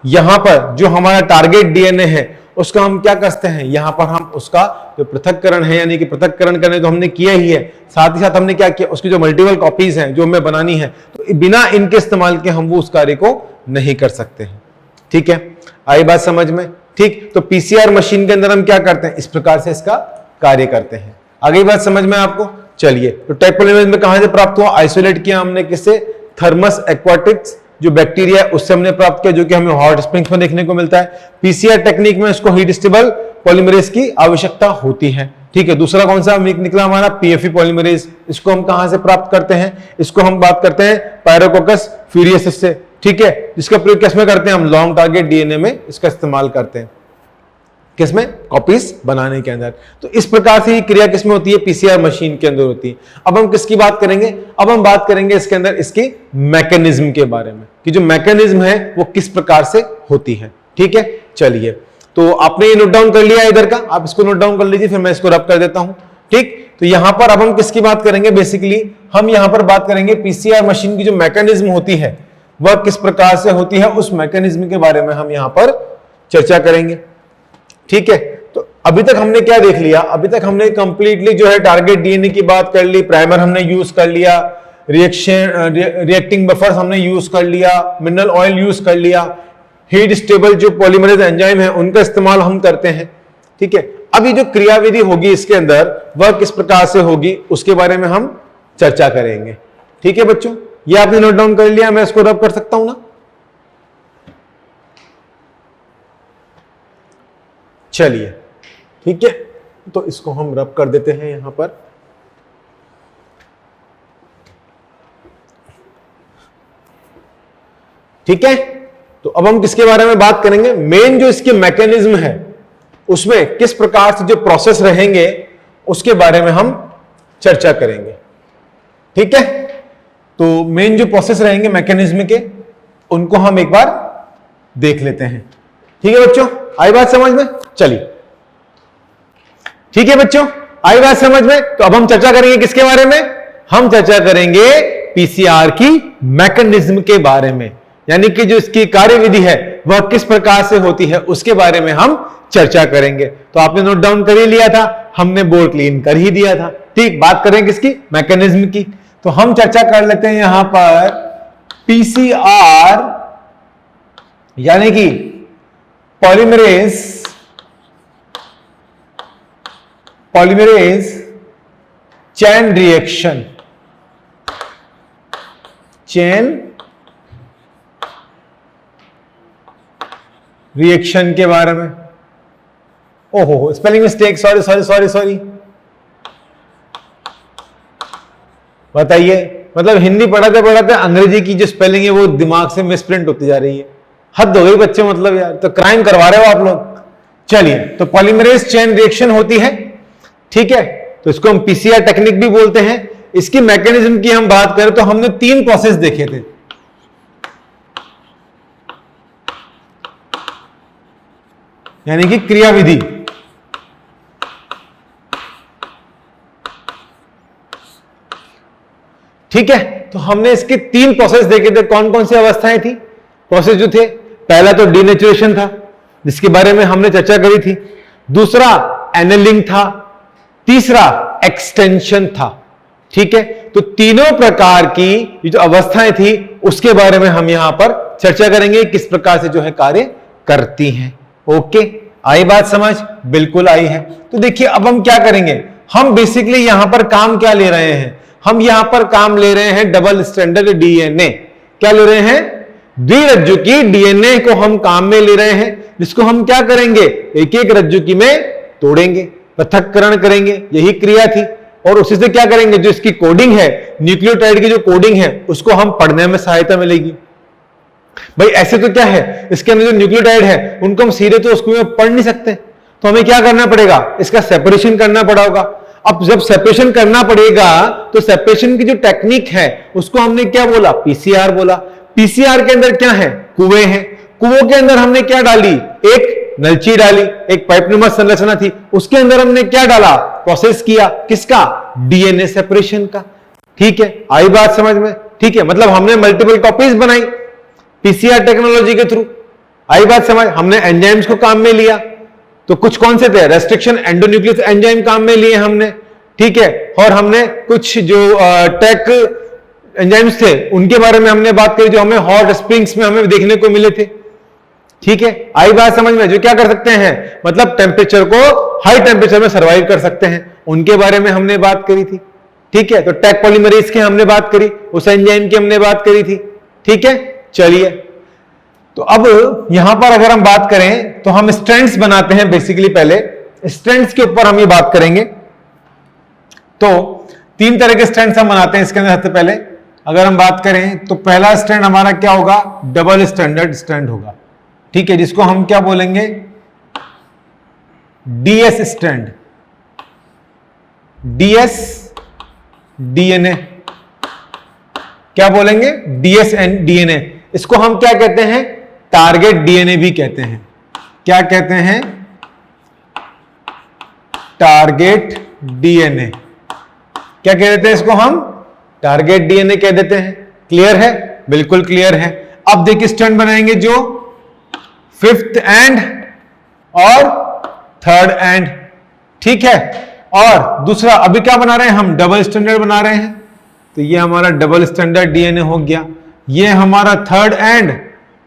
यहां पर जो हमारा टारगेट डीएनए है उसका हम क्या करते हैं, यहां पर हम उसका जो पृथक्करण है, यानी कि पृथक्करण करने तो हमने किया ही है, साथ ही साथ हमने क्या किया, उसकी जो मल्टीपल कॉपीज हैं जो हमें बनानी है, तो बिना इनके इस्तेमाल के हम वो उस कार्य को नहीं कर सकते हैं। ठीक है, आई बात समझ में? ठीक, तो पीसीआर मशीन के अंदर हम क्या करते हैं, इस प्रकार से इसका कार्य करते हैं। आगे बात समझ में आपको? चलिए, तो टेक पॉलीमरेज में कहां से प्राप्त हुआ, आइसोलेट किया हमने किससे, थर्मस एक्वाटिक्स जो बैक्टीरिया है उससे हमने प्राप्त किया, जो कि हमें हॉट स्प्रिंग्स में देखने को मिलता है। पीसीआर टेक्निक में इसको हीट स्टेबल पॉलीमरेज की आवश्यकता होती है। ठीक है, दूसरा कौन सा निकला हमारा, पीएफयू पॉलीमरेज। इसको हम कहां से प्राप्त करते हैं, इसको हम बात करते हैं पायरोकोकस फ्यूरियसिस से। ठीक है, जिसका प्रयोग किसमें करते हैं, हम लॉन्ग टारगेट डीएनए में इसका इस्तेमाल करते हैं, किसमें, कॉपीज बनाने के अंदर। तो इस प्रकार से ये क्रिया किसमें होती है, पीसीआर मशीन के अंदर होती है। अब हम किसकी बात करेंगे, अब हम बात करेंगे इसके अंदर इसकी मैकेनिज्म के बारे में, कि जो मैकेनिज्म है वो किस प्रकार से होती है। ठीक है, चलिए, तो आपने ये नोट डाउन कर लिया इधर का, आप इसको नोट डाउन कर लीजिए, फिर मैं इसको रब कर देता हूं। ठीक, तो यहां पर अब हम किसकी बात करेंगे, बेसिकली हम यहां पर बात करेंगे पीसीआर मशीन की जो मैकेनिज्म होती है वह किस प्रकार से होती है, उस मैकेनिज्म के बारे में हम यहां पर चर्चा करेंगे। ठीक है, तो अभी तक हमने क्या देख लिया, अभी तक हमने कंप्लीटली जो है टारगेट डीएनए की बात कर ली, प्राइमर हमने यूज कर लिया, रिएक्टिंग बफर्स हमने यूज कर लिया, मिनरल ऑयल यूज कर लिया, हीट स्टेबल जो पॉलीमरेज एंजाइम है उनका इस्तेमाल हम करते हैं। ठीक है, अभी जो क्रियाविधि होगी इसके अंदर वह किस प्रकार से होगी उसके बारे में हम चर्चा करेंगे। ठीक है बच्चों, ये आपने नोट डाउन कर लिया, मैं इसको रब कर सकता हूं ना? चलिए, ठीक है, तो इसको हम रब कर देते हैं यहां पर। ठीक है, तो अब हम किसके बारे में बात करेंगे, मेन जो इसके मैकेनिज्म है उसमें किस प्रकार से जो प्रोसेस रहेंगे उसके बारे में हम चर्चा करेंगे। ठीक है, तो मेन जो प्रोसेस रहेंगे मैकेनिज्म के उनको हम एक बार देख लेते हैं। ठीक है बच्चों, आई बात समझ में? चलिए, ठीक है बच्चों, आई बात समझ में? तो अब हम चर्चा करेंगे किसके बारे में, हम चर्चा करेंगे पीसीआर की मैकेनिज्म के बारे में, यानी कि जो इसकी कार्यविधि है वह किस प्रकार से होती है उसके बारे में हम चर्चा करेंगे। तो आपने नोट डाउन कर ही लिया था, हमने बोर्ड क्लीन कर ही दिया था। ठीक, बात करें किसकी, मैकेनिज्म की। तो हम चर्चा कर लेते हैं यहां पर पीसीआर यानी कि पॉलीमरेज चेन रिएक्शन के बारे में। ओहो, स्पेलिंग मिस्टेक, सॉरी, बताइए, मतलब हिंदी पढ़ाते पढ़ाते अंग्रेजी की जो स्पेलिंग है वो दिमाग से मिसप्रिंट होती जा रही है। हद हो गई बच्चे, मतलब यार, तो क्राइम करवा रहे हो आप लोग। चलिए, तो पॉलीमरेज चेन रिएक्शन होती है। ठीक है, तो इसको हम पीसीआर टेक्निक भी बोलते हैं। इसकी मैकेनिज्म की हम बात करें तो हमने 3 प्रोसेस देखे थे। यानी कि क्रियाविधि। ठीक है, तो हमने इसके 3 प्रोसेस देखे थे। कौन कौन सी अवस्थाएं थी, प्रोसेस जो थे, पहला तो डीनेचुरेशन था जिसके बारे में हमने चर्चा करी थी, दूसरा एनेलिंग था, तीसरा एक्सटेंशन था। ठीक है, तो तीनों प्रकार की ये जो अवस्थाएं थी उसके बारे में हम यहां पर चर्चा करेंगे, किस प्रकार से जो है कार्य करती हैं। ओके, आई बात समझ? बिल्कुल आई है। तो देखिए, अब हम क्या करेंगे, हम बेसिकली यहां पर काम क्या ले रहे हैं, हम यहां पर काम ले रहे हैं डबल स्ट्रैंडेड डीएनए। क्या ले रहे हैं, द्विरज्जुकी डीएनए को हम काम में ले रहे हैं, जिसको हम क्या करेंगे, एक एक रज्जुकी में तोड़ेंगे, पृथक्करण करेंगे, यही क्रिया थी। और उसी से क्या करेंगे, जो इसकी कोडिंग है, न्यूक्लियोटाइड की जो कोडिंग है उसको हम पढ़ने में सहायता मिलेगी। भाई ऐसे तो क्या है, इसके अंदर जो न्यूक्लियोटाइड है उनको हम सीधे तो उसको पढ़ नहीं सकते, तो हमें क्या करना पड़ेगा, इसका सेपरेशन करना पड़ेगा। अब जब सेपरेशन करना पड़ेगा तो सेपरेशन की जो टेक्निक है उसको हमने क्या बोला, पीसीआर बोला। पीसीआर के अंदर क्या है, कुएं हैं, कुओं के अंदर हमने क्या डाली, एक नलची डाली, एक पाइपनुमा संरचना थी, उसके अंदर हमने क्या डाला, प्रोसेस किया, किसका, डीएनए सेपरेशन का। ठीक है, आई बात समझ में? ठीक है, मतलब हमने मल्टीपल कॉपीज बनाई पीसीआर टेक्नोलॉजी के थ्रू। आई बात समझ? हमने एंजाइम्स को काम में लिया, तो कुछ कौन से थे, रेस्ट्रिक्शन एंडोन्यूक्लियस एंजाइम काम में लिए हमने। ठीक है, और हमने कुछ जो टेक एंजाइम्स थे उनके बारे में हमने बात करी, जो हमें हॉट स्प्रिंग्स में हमें देखने को मिले थे। ठीक है, आई बात समझ में? जो क्या कर सकते हैं, मतलब टेम्परेचर को हाई टेम्परेचर में सर्वाइव कर सकते हैं, उनके बारे में हमने बात करी थी। ठीक है, तो टेक पॉलीमरेज की हमने बात करी, उस एंजाइम की हमने बात करी थी। ठीक है, चलिए, तो अब यहां पर अगर हम बात करें तो हम स्ट्रैंड्स बनाते हैं। बेसिकली पहले स्ट्रैंड्स के ऊपर हम ये बात करेंगे। तो 3 तरह के स्ट्रैंड्स हम बनाते हैं इसके अंदर। सबसे पहले अगर हम बात करें तो पहला स्ट्रैंड हमारा क्या होगा, डबल स्टैंडर्ड स्ट्रैंड होगा। ठीक है, जिसको हम क्या बोलेंगे, डीएस स्ट्रैंड, डीएस डीएनए, क्या बोलेंगे, डीएस एंड डीएनए। इसको हम क्या कहते हैं, टारगेट डीएनए भी कहते हैं। क्या कहते हैं, टारगेट डीएनए। क्या कह देते हैं इसको हम, टारगेट डीएनए कह देते हैं। क्लियर है? बिल्कुल क्लियर है। अब देखिए स्ट्रैंड बनाएंगे जो 5th एंड और 3rd एंड। ठीक है, और दूसरा अभी क्या बना रहे हैं हम, डबल स्टैंडर्ड बना रहे हैं। तो ये हमारा डबल स्टैंडर्ड डीएनए हो गया, ये हमारा 3rd एंड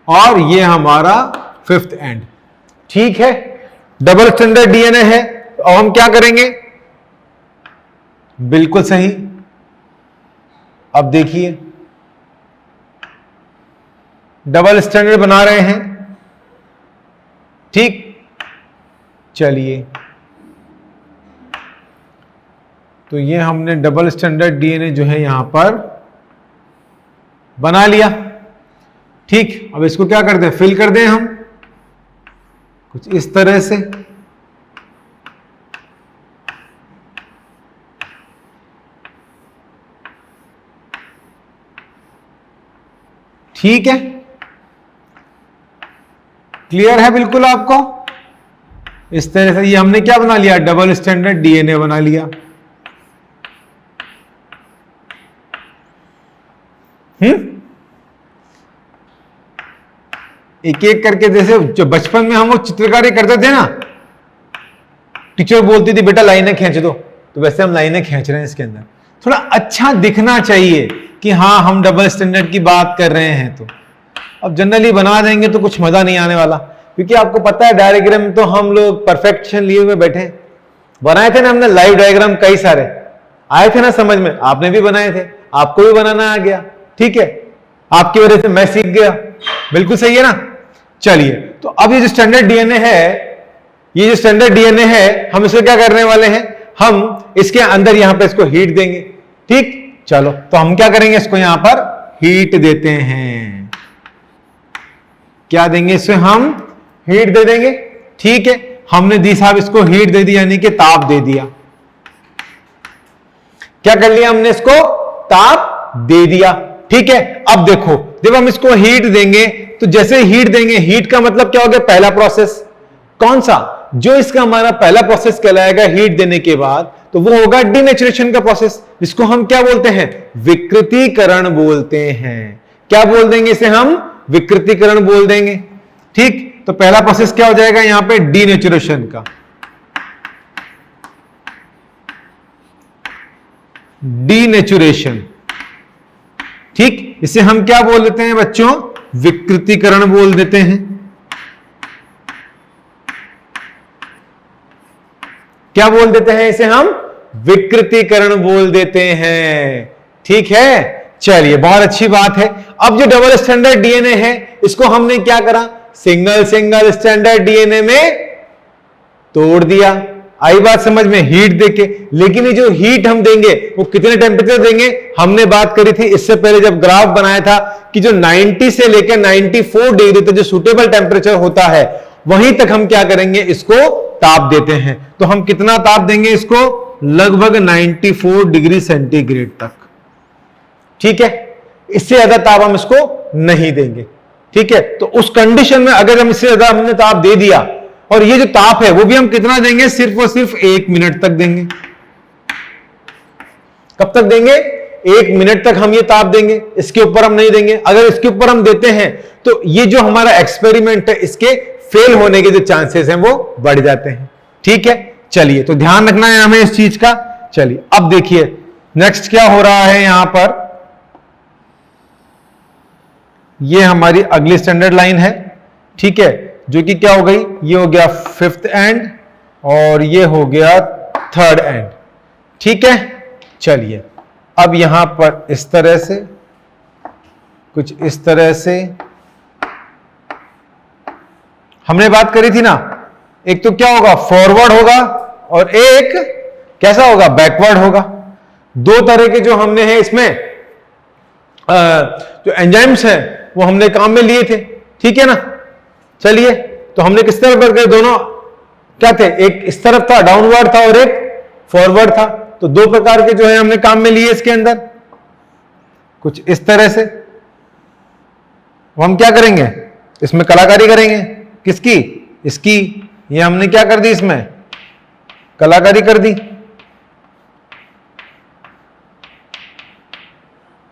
और ये हमारा 5th एंड। ठीक है, डबल स्टैंडर्ड डीएनए है। और हम क्या करेंगे, बिल्कुल सही। अब देखिए डबल स्टैंडर्ड बना रहे हैं। ठीक, चलिए, तो ये हमने डबल स्टैंडर्ड डीएनए जो है यहां पर बना लिया। ठीक, अब इसको क्या कर दें, फिल कर दें हम कुछ इस तरह से। ठीक है, क्लियर है बिल्कुल आपको? इस तरह से ये हमने क्या बना लिया, डबल स्टैंडर्ड डीएनए बना लिया। एक एक करके, जैसे जो बचपन में हम वो चित्रकारी करते थे ना, टीचर बोलती थी बेटा लाइनें खींच दो, तो वैसे हम लाइनें खींच रहे हैं इसके अंदर। थोड़ा अच्छा दिखना चाहिए कि हाँ हम डबल स्टैंडर्ड की बात कर रहे हैं। तो अब जनरली बना देंगे तो कुछ मजा नहीं आने वाला, क्योंकि आपको पता है डायग्राम तो हम लोग परफेक्शन लिए हुए बैठे हैं। बनाए थे ना हमने लाइव डायग्राम, कई सारे आए थे ना समझ में, आपने भी बनाए थे, आपको भी बनाना आ गया। ठीक है, आपकी वजह से मैं सीख गया। बिल्कुल सही है ना? चलिए, तो अब ये जो स्टैंडर्ड डीएनए है, ये जो स्टैंडर्ड डीएनए है, हम इसे क्या करने वाले हैं, हम इसके अंदर यहां पे इसको हीट देंगे। ठीक, चलो, तो हम क्या करेंगे, इसको यहां पर हीट देते हैं। क्या देंगे, इसे हम हीट दे देंगे। ठीक है, हमने दी साहब इसको हीट दे दी, यानी कि ताप दे दिया। क्या कर लिया हमने, इसको ताप दे दिया। ठीक है, अब देखो जब हम इसको हीट देंगे तो जैसे हीट देंगे, हीट का मतलब क्या हो गया, पहला प्रोसेस। कौन सा, जो इसका हमारा पहला प्रोसेस कहलाएगा हीट देने के बाद, तो वो होगा डीनेचुरेशन का प्रोसेस, जिसको हम क्या बोलते हैं, विकृतीकरण बोलते हैं। क्या बोल देंगे इसे हम, विकृतीकरण बोल देंगे। ठीक, तो पहला प्रोसेस क्या हो जाएगा यहां पे, डीनेचुरेशन का। डीनेचुरेशन। ठीक, इसे हम क्या बोल देते हैं बच्चों, विकृतीकरण बोल देते हैं। क्या बोल देते हैं इसे हम, विकृतीकरण बोल देते हैं। ठीक है, चलिए, बहुत अच्छी बात है। अब जो डबल स्टैंडर्ड डीएनए है, इसको हमने क्या करा, सिंगल सिंगल स्टैंडर्ड डीएनए में तोड़ दिया। आई बात समझ में, हीट देके। लेकिन ये जो हीट हम देंगे वो कितने टेम्परेचर देंगे, हमने बात करी थी इससे पहले जब ग्राफ बनाया था कि जो 90 से लेकर 94 डिग्री तक जो सुटेबल टेम्परेचर होता है, वहीं तक हम क्या करेंगे, इसको ताप देते हैं। तो हम कितना ताप देंगे इसको, लगभग 94 डिग्री सेंटीग्रेड तक। ठीक है, इससे ज्यादा ताप हम इसको नहीं देंगे। ठीक है, तो उस कंडीशन में अगर हम इससे ज्यादा हमने ताप दे दिया और ये जो ताप है वो भी हम कितना देंगे, सिर्फ और सिर्फ 1 मिनट तक देंगे। कब तक देंगे? 1 मिनट तक हम ये ताप देंगे, इसके ऊपर हम नहीं देंगे। अगर इसके ऊपर हम देते हैं तो ये जो हमारा एक्सपेरिमेंट है इसके फेल होने के जो चांसेस हैं वो बढ़ जाते हैं। ठीक है, चलिए, तो ध्यान रखना है हमें इस चीज का। चलिए अब देखिए नेक्स्ट क्या हो रहा है यहां पर। ये हमारी अगली स्टैंडर्ड लाइन है, ठीक है, जो कि क्या हो गई, ये हो गया 5th एंड और ये हो गया 3rd एंड। ठीक है, चलिए अब यहां पर इस तरह से, कुछ इस तरह से हमने बात करी थी ना, एक तो क्या होगा, फॉरवर्ड होगा और एक कैसा होगा, बैकवर्ड होगा। दो तरह के जो हमने हैं इसमें जो एंजाइम्स हैं वो हमने काम में लिए थे। ठीक है ना, चलिए, तो हमने किस तरह पर गए, दोनों क्या थे, एक इस तरफ था डाउनवर्ड था और एक फॉरवर्ड था। तो दो प्रकार के जो है हमने काम में लिए इसके अंदर, कुछ इस तरह से। हम क्या करेंगे, इसमें कलाकारी करेंगे, किसकी, इसकी। ये हमने क्या कर दी, इसमें कलाकारी कर दी।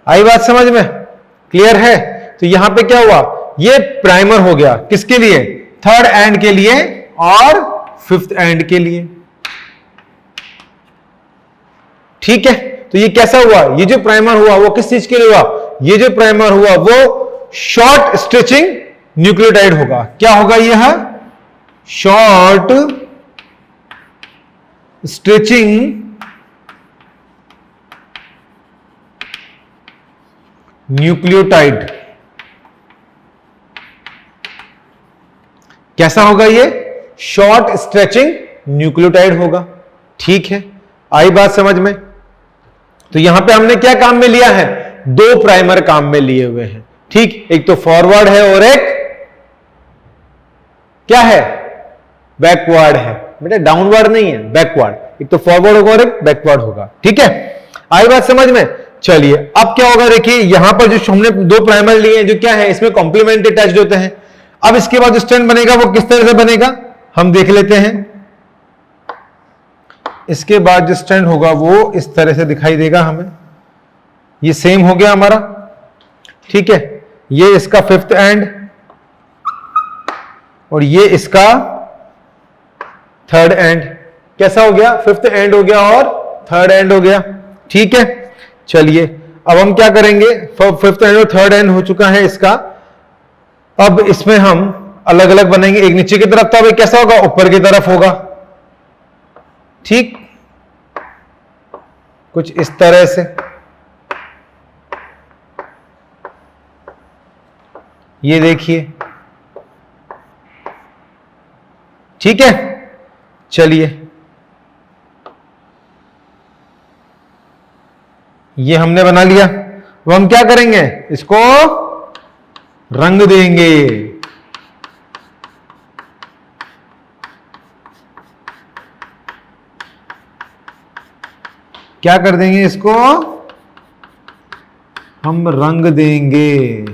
आई बात समझ में, क्लियर है। तो यहां पे क्या हुआ, ये प्राइमर हो गया किसके लिए, 3rd एंड के लिए और 5th एंड के लिए। ठीक है, तो ये कैसा हुआ, ये जो प्राइमर हुआ वो किस चीज के लिए हुआ, ये जो प्राइमर हुआ वो शॉर्ट स्ट्रेचिंग न्यूक्लियोटाइड होगा। क्या होगा, यह शॉर्ट स्ट्रेचिंग न्यूक्लियोटाइड। कैसा होगा, ये शॉर्ट स्ट्रेचिंग न्यूक्लियोटाइड होगा। ठीक है, आई बात समझ में। तो यहां पे हमने क्या काम में लिया है, दो प्राइमर काम में लिए हुए हैं। ठीक, एक तो फॉरवर्ड है और एक क्या है, बैकवर्ड है। बेटा डाउनवर्ड नहीं है, बैकवर्ड। एक तो फॉरवर्ड होगा और एक बैकवर्ड होगा। ठीक है, आई बात समझ में। चलिए अब क्या होगा, देखिए यहां पर जो हमने दो प्राइमर लिए हैं, जो क्या है, इसमें कॉम्प्लीमेंट्री अटैच्ड होते हैं। अब इसके बाद जो स्ट्रैंड बनेगा वो किस तरह से बनेगा, हम देख लेते हैं। इसके बाद जो स्ट्रैंड होगा वो इस तरह से दिखाई देगा हमें। ये सेम हो गया हमारा। ठीक है, ये इसका 5th एंड और ये इसका 3rd एंड। कैसा हो गया, 5th एंड हो गया और 3rd एंड हो गया। ठीक है, चलिए अब हम क्या करेंगे, 5th एंड और 3rd एंड हो चुका है इसका। अब इसमें हम अलग अलग बनेंगे, एक नीचे की तरफ था, भाई कैसा होगा, ऊपर की तरफ होगा। ठीक, कुछ इस तरह से। ये देखिए, ठीक है, चलिए ये हमने बना लिया। अब हम क्या करेंगे, इसको रंग देंगे। क्या कर देंगे, इसको हम रंग देंगे।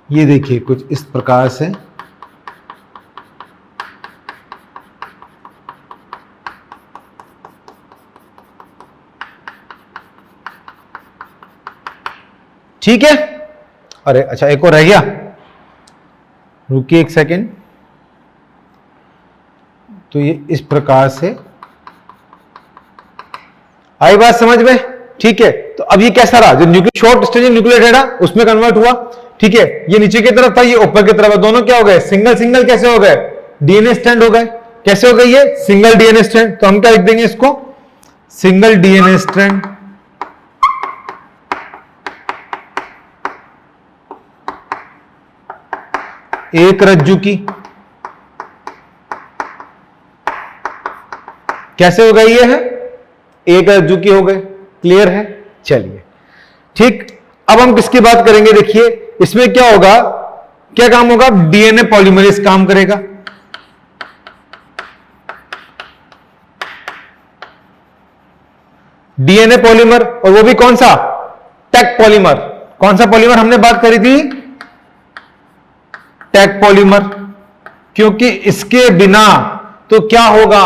ये देखिए कुछ इस प्रकार से। ठीक है, अरे अच्छा एक और रह गया, रुकिए एक सेकेंड। तो ये इस प्रकार से, आई बात समझ में। ठीक है, तो अब ये कैसा रहा, जो शॉर्ट स्ट्रेचिंग न्यूक्लियोटाइड था उसमें कन्वर्ट हुआ। ठीक है, ये नीचे की तरफ था, ये ऊपर की तरफ, दोनों क्या हो गए, सिंगल सिंगल कैसे हो गए, डीएनए स्ट्रैंड हो गए। कैसे हो गए, ये सिंगल डीएनए स्ट्रैंड। तो हम क्या लिख देंगे इसको, सिंगल डीएनए स्ट्रैंड। एक रज्जु की। कैसे हो गई, ये है एक रज्जु की हो गए। क्लियर है, चलिए ठीक। अब हम किसकी बात करेंगे, देखिए इसमें क्या होगा, क्या काम होगा, डीएनए पॉलीमरेज काम करेगा। डीएनए पॉलीमर, और वो भी कौन सा, टेक पॉलीमर। कौन सा पॉलीमर हमने बात करी थी, टेक पॉलीमर, क्योंकि इसके बिना तो क्या होगा,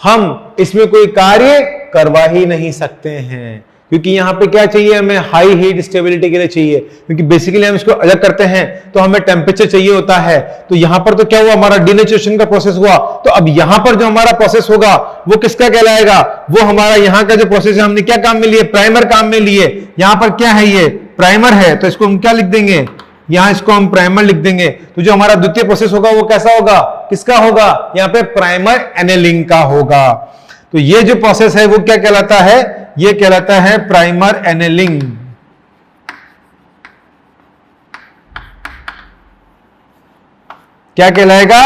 हम इसमें कोई कार्य करवा ही नहीं सकते हैं, क्योंकि यहां पे क्या चाहिए, हमें हाई हीट स्टेबिलिटी के लिए चाहिए, क्योंकि बेसिकली हम इसको अलग करते हैं तो हमें टेम्परेचर चाहिए होता है। तो यहां पर तो क्या हुआ, हमारा डिनेचुरेशन का प्रोसेस हुआ, तो अब यहां पर जो हमारा प्रोसेस होगा वो किसका कहलाएगा, वो हमारा यहां का जो प्रोसेस है, हमने क्या काम में लिए, प्राइमर काम में लिए। यहां पर क्या है, ये प्राइमर है, तो इसको हम क्या लिख देंगे, यहां इसको हम प्राइमर लिख देंगे। तो जो हमारा द्वितीय प्रोसेस होगा वो कैसा होगा, किसका होगा, यहां पे प्राइमर एनेलिंग का होगा। तो ये जो प्रोसेस है वो क्या कहलाता है, ये कहलाता है प्राइमर एनेलिंग। क्या कहलाएगा,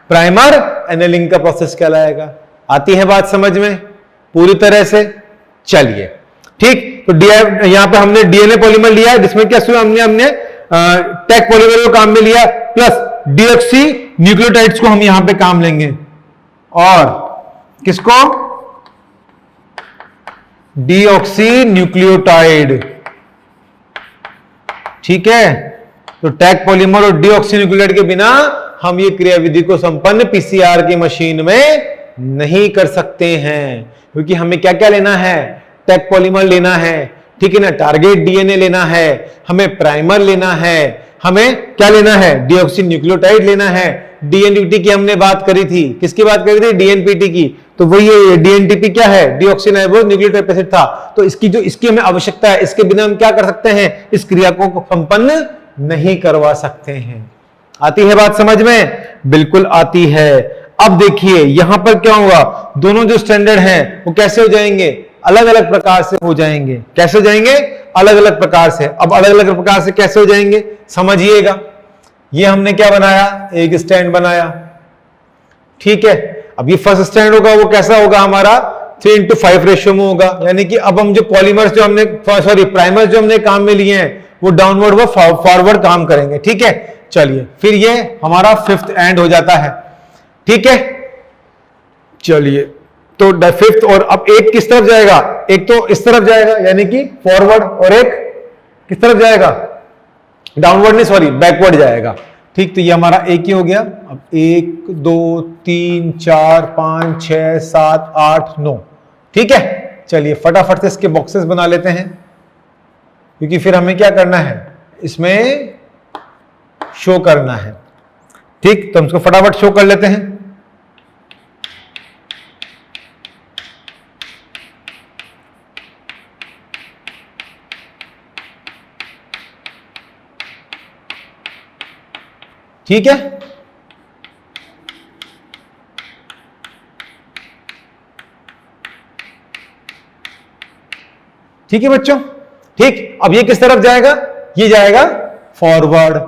प्राइमर एनेलिंग का प्रोसेस कहलाएगा। आती है बात समझ में पूरी तरह से, चलिए ठीक। तो यहां पे हमने डीएनए पॉलीमर लिया, जिसमें क्या हमने टेक पॉलीमर को काम में लिया, प्लस डीऑक्सी न्यूक्लियोटाइड्स को हम यहां पे काम लेंगे, और किसको, डीऑक्सी न्यूक्लियोटाइड, ठीक है। तो टेक पॉलीमर और डीऑक्सी न्यूक्लियोटाइड के बिना हम ये क्रियाविधि को संपन्न पीसीआर की मशीन में नहीं कर सकते हैं, क्योंकि हमें क्या क्या लेना है, टेक पॉलीमर लेना है, ठीक है ना, टारगेट डीएनए लेना है, हमें प्राइमर लेना है, हमें क्या लेना है, डीऑक्सी न्यूक्लियोटाइड लेना है। डीएनपीटी की हमने बात करी थी, किसकी बात करी थी, डीएनपीटी की। तो वही डीएनटीपी क्या है, डीऑक्सीराइबोज न्यूक्लियोटाइड एसिड था। तो इसकी हमें आवश्यकता है, इसके बिना हम क्या कर सकते हैं, इस क्रिया को संपन्न नहीं करवा सकते हैं। आती है बात समझ में, बिल्कुल आती है। अब देखिए यहां पर क्या होगा, दोनों जो स्टैंडर्ड हैं वो कैसे हो जाएंगे, अलग अलग प्रकार से हो जाएंगे। कैसे हो जाएंगे, अलग अलग प्रकार से। अब अलग अलग प्रकार से कैसे हो जाएंगे, समझिएगा। ये हमने क्या बनाया, एक स्टैंड बनाया, ठीक है। अब ये फर्स्ट स्टैंड होगा वो कैसा होगा, हमारा 3:5 रेशियो में होगा, यानी कि अब हम जो पॉलीमर्स जो हमने प्राइमर्स जो हमने काम में लिए हैं वो डाउनवर्ड व फॉरवर्ड काम करेंगे, ठीक है। चलिए फिर ये हमारा 5th एंड हो जाता है, ठीक है। चलिए तो 5th, और अब एक किस तरफ जाएगा, एक तो इस तरफ जाएगा यानी कि फॉरवर्ड, और एक किस तरफ जाएगा, डाउनवर्ड नहीं सॉरी बैकवर्ड जाएगा, ठीक। तो ये हमारा एक ही हो गया। अब 1 2 3 4 5 6 7 8 9, ठीक है। चलिए फटाफट से इसके बॉक्सेस बना लेते हैं, क्योंकि फिर हमें क्या करना है, इसमें शो करना है, ठीक। तो हम इसको फटाफट शो कर लेते हैं। ठीक है, ठीक है बच्चों, ठीक। अब ये किस तरफ जाएगा, ये जाएगा फॉरवर्ड,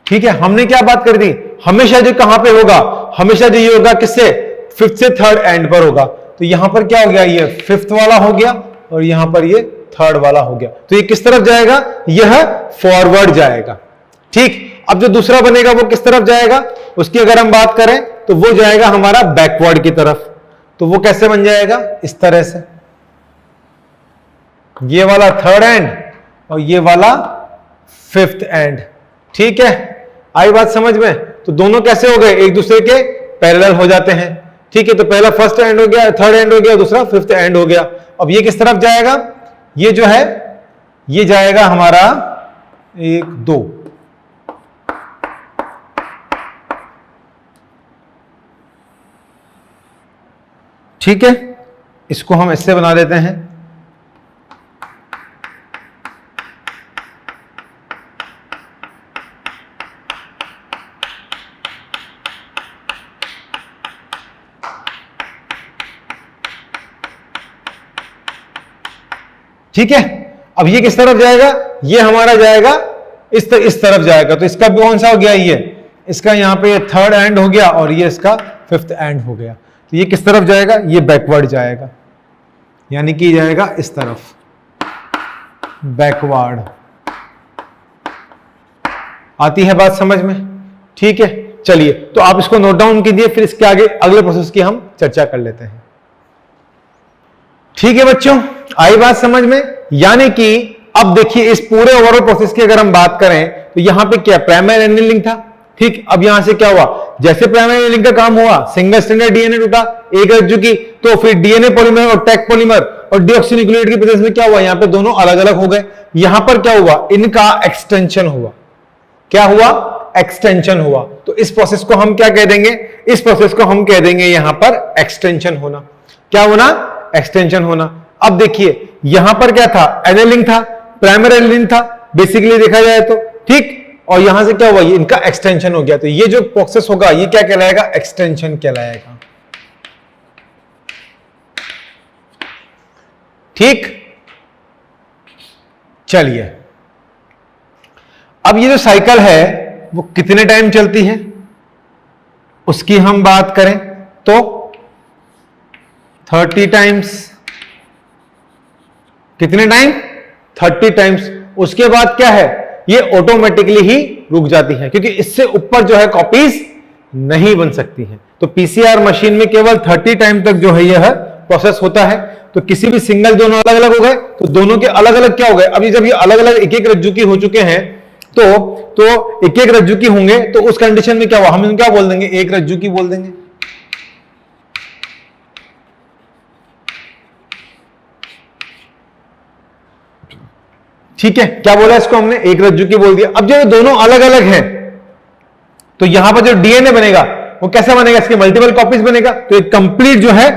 ठीक है। हमने क्या बात करी थी, हमेशा जो कहां पे होगा, हमेशा जो ये होगा किससे, 5th से 3rd एंड पर होगा। तो यहां पर क्या हो गया, ये 5th वाला हो गया, और यहां पर ये 3rd वाला हो गया। तो ये किस तरफ जाएगा, यह फॉरवर्ड जाएगा, ठीक। अब जो दूसरा बनेगा वो किस तरफ जाएगा, उसकी अगर हम बात करें तो वो जाएगा हमारा बैकवर्ड की तरफ। तो वो कैसे बन जाएगा, इस तरह से, ये वाला 3rd एंड और ये वाला 5th एंड, ठीक है। आई बात समझ में। तो दोनों कैसे हो गए, एक दूसरे के पैरेलल हो जाते हैं, ठीक है। तो पहला 1st एंड हो गया, 3rd एंड हो गया, दूसरा 5th एंड हो गया। अब ये किस तरफ जाएगा, ये जो है ये जाएगा हमारा 1 2, ठीक है। इसको हम इससे बना देते हैं, ठीक है। अब ये किस तरफ जाएगा, ये हमारा जाएगा इस तरफ जाएगा। तो इसका भी कौन सा हो गया, ये इसका यहां पे 3rd एंड हो गया, और ये इसका 5th एंड हो गया। तो ये किस तरफ जाएगा, ये बैकवर्ड जाएगा, यानी कि जाएगा इस तरफ, बैकवर्ड। आती है बात समझ में, ठीक है। चलिए, तो आप इसको नोट डाउन कीजिए, फिर इसके आगे अगले प्रोसेस की हम चर्चा कर लेते हैं। ठीक है बच्चों, आई बात समझ में? यानी कि अब देखिए इस पूरे ओवरऑल प्रोसेस की अगर हम बात करें तो यहां पे क्या प्राइमरी एनिलिंग था, ठीक। अब यहां से क्या हुआ, जैसे प्राइमरी एनिलिंग का काम हुआ, सिंगल स्ट्रैंडेड डीएनए टूटा, एक रज्जु की, तो फिर डीएनए पॉलीमर और टैग पॉलीमर और डीऑक्सीन्यूक्लियोटाइड की प्रेजेंस में क्या हुआ, यहां पे दोनों अलग अलग हो गए। यहां पर क्या हुआ, इनका एक्सटेंशन हुआ। क्या हुआ, एक्सटेंशन हुआ। तो इस प्रोसेस को हम क्या कह देंगे, इस प्रोसेस को हम कह देंगे यहां पर एक्सटेंशन होना। क्या होना, एक्सटेंशन होना। अब देखिए यहां पर क्या था, एनिलिंग था, प्राइमरी एनिलिंग था बेसिकली देखा जाए तो, ठीक। और यहां से क्या हुआ, ये इनका एक्सटेंशन हो गया। तो ये जो प्रोसेस होगा ये क्या कहलाएगा, एक्सटेंशन कहलाएगा, ठीक। चलिए, अब ये जो साइकिल है वो कितने टाइम चलती है उसकी हम बात करें तो 30 टाइम्स। कितने टाइम, 30 टाइम्स। उसके बाद क्या है, ये ऑटोमेटिकली ही रुक जाती है, क्योंकि इससे ऊपर जो है कॉपीज नहीं बन सकती हैं। तो पीसीआर मशीन में केवल 30 टाइम तक जो है यह प्रोसेस होता है। तो किसी भी सिंगल, दोनों अलग अलग हो गए तो दोनों के अलग अलग क्या हो गए, अभी जब ये अलग अलग एक एक रज्जु की हो चुके हैं तो एक एक रज्जु की होंगे, तो उस कंडीशन में क्या हुआ, हम इनको क्या बोल देंगे, एक रज्जु की बोल देंगे। ठीक है, क्या बोला इसको हमने, एक रज्जु की बोल दिया। अब जब दोनों अलग अलग हैं तो यहां पर जो डीएनए बनेगा वो कैसा बनेगा, इसके मल्टीपल कॉपीज बनेगा। तो एक कंप्लीट जो है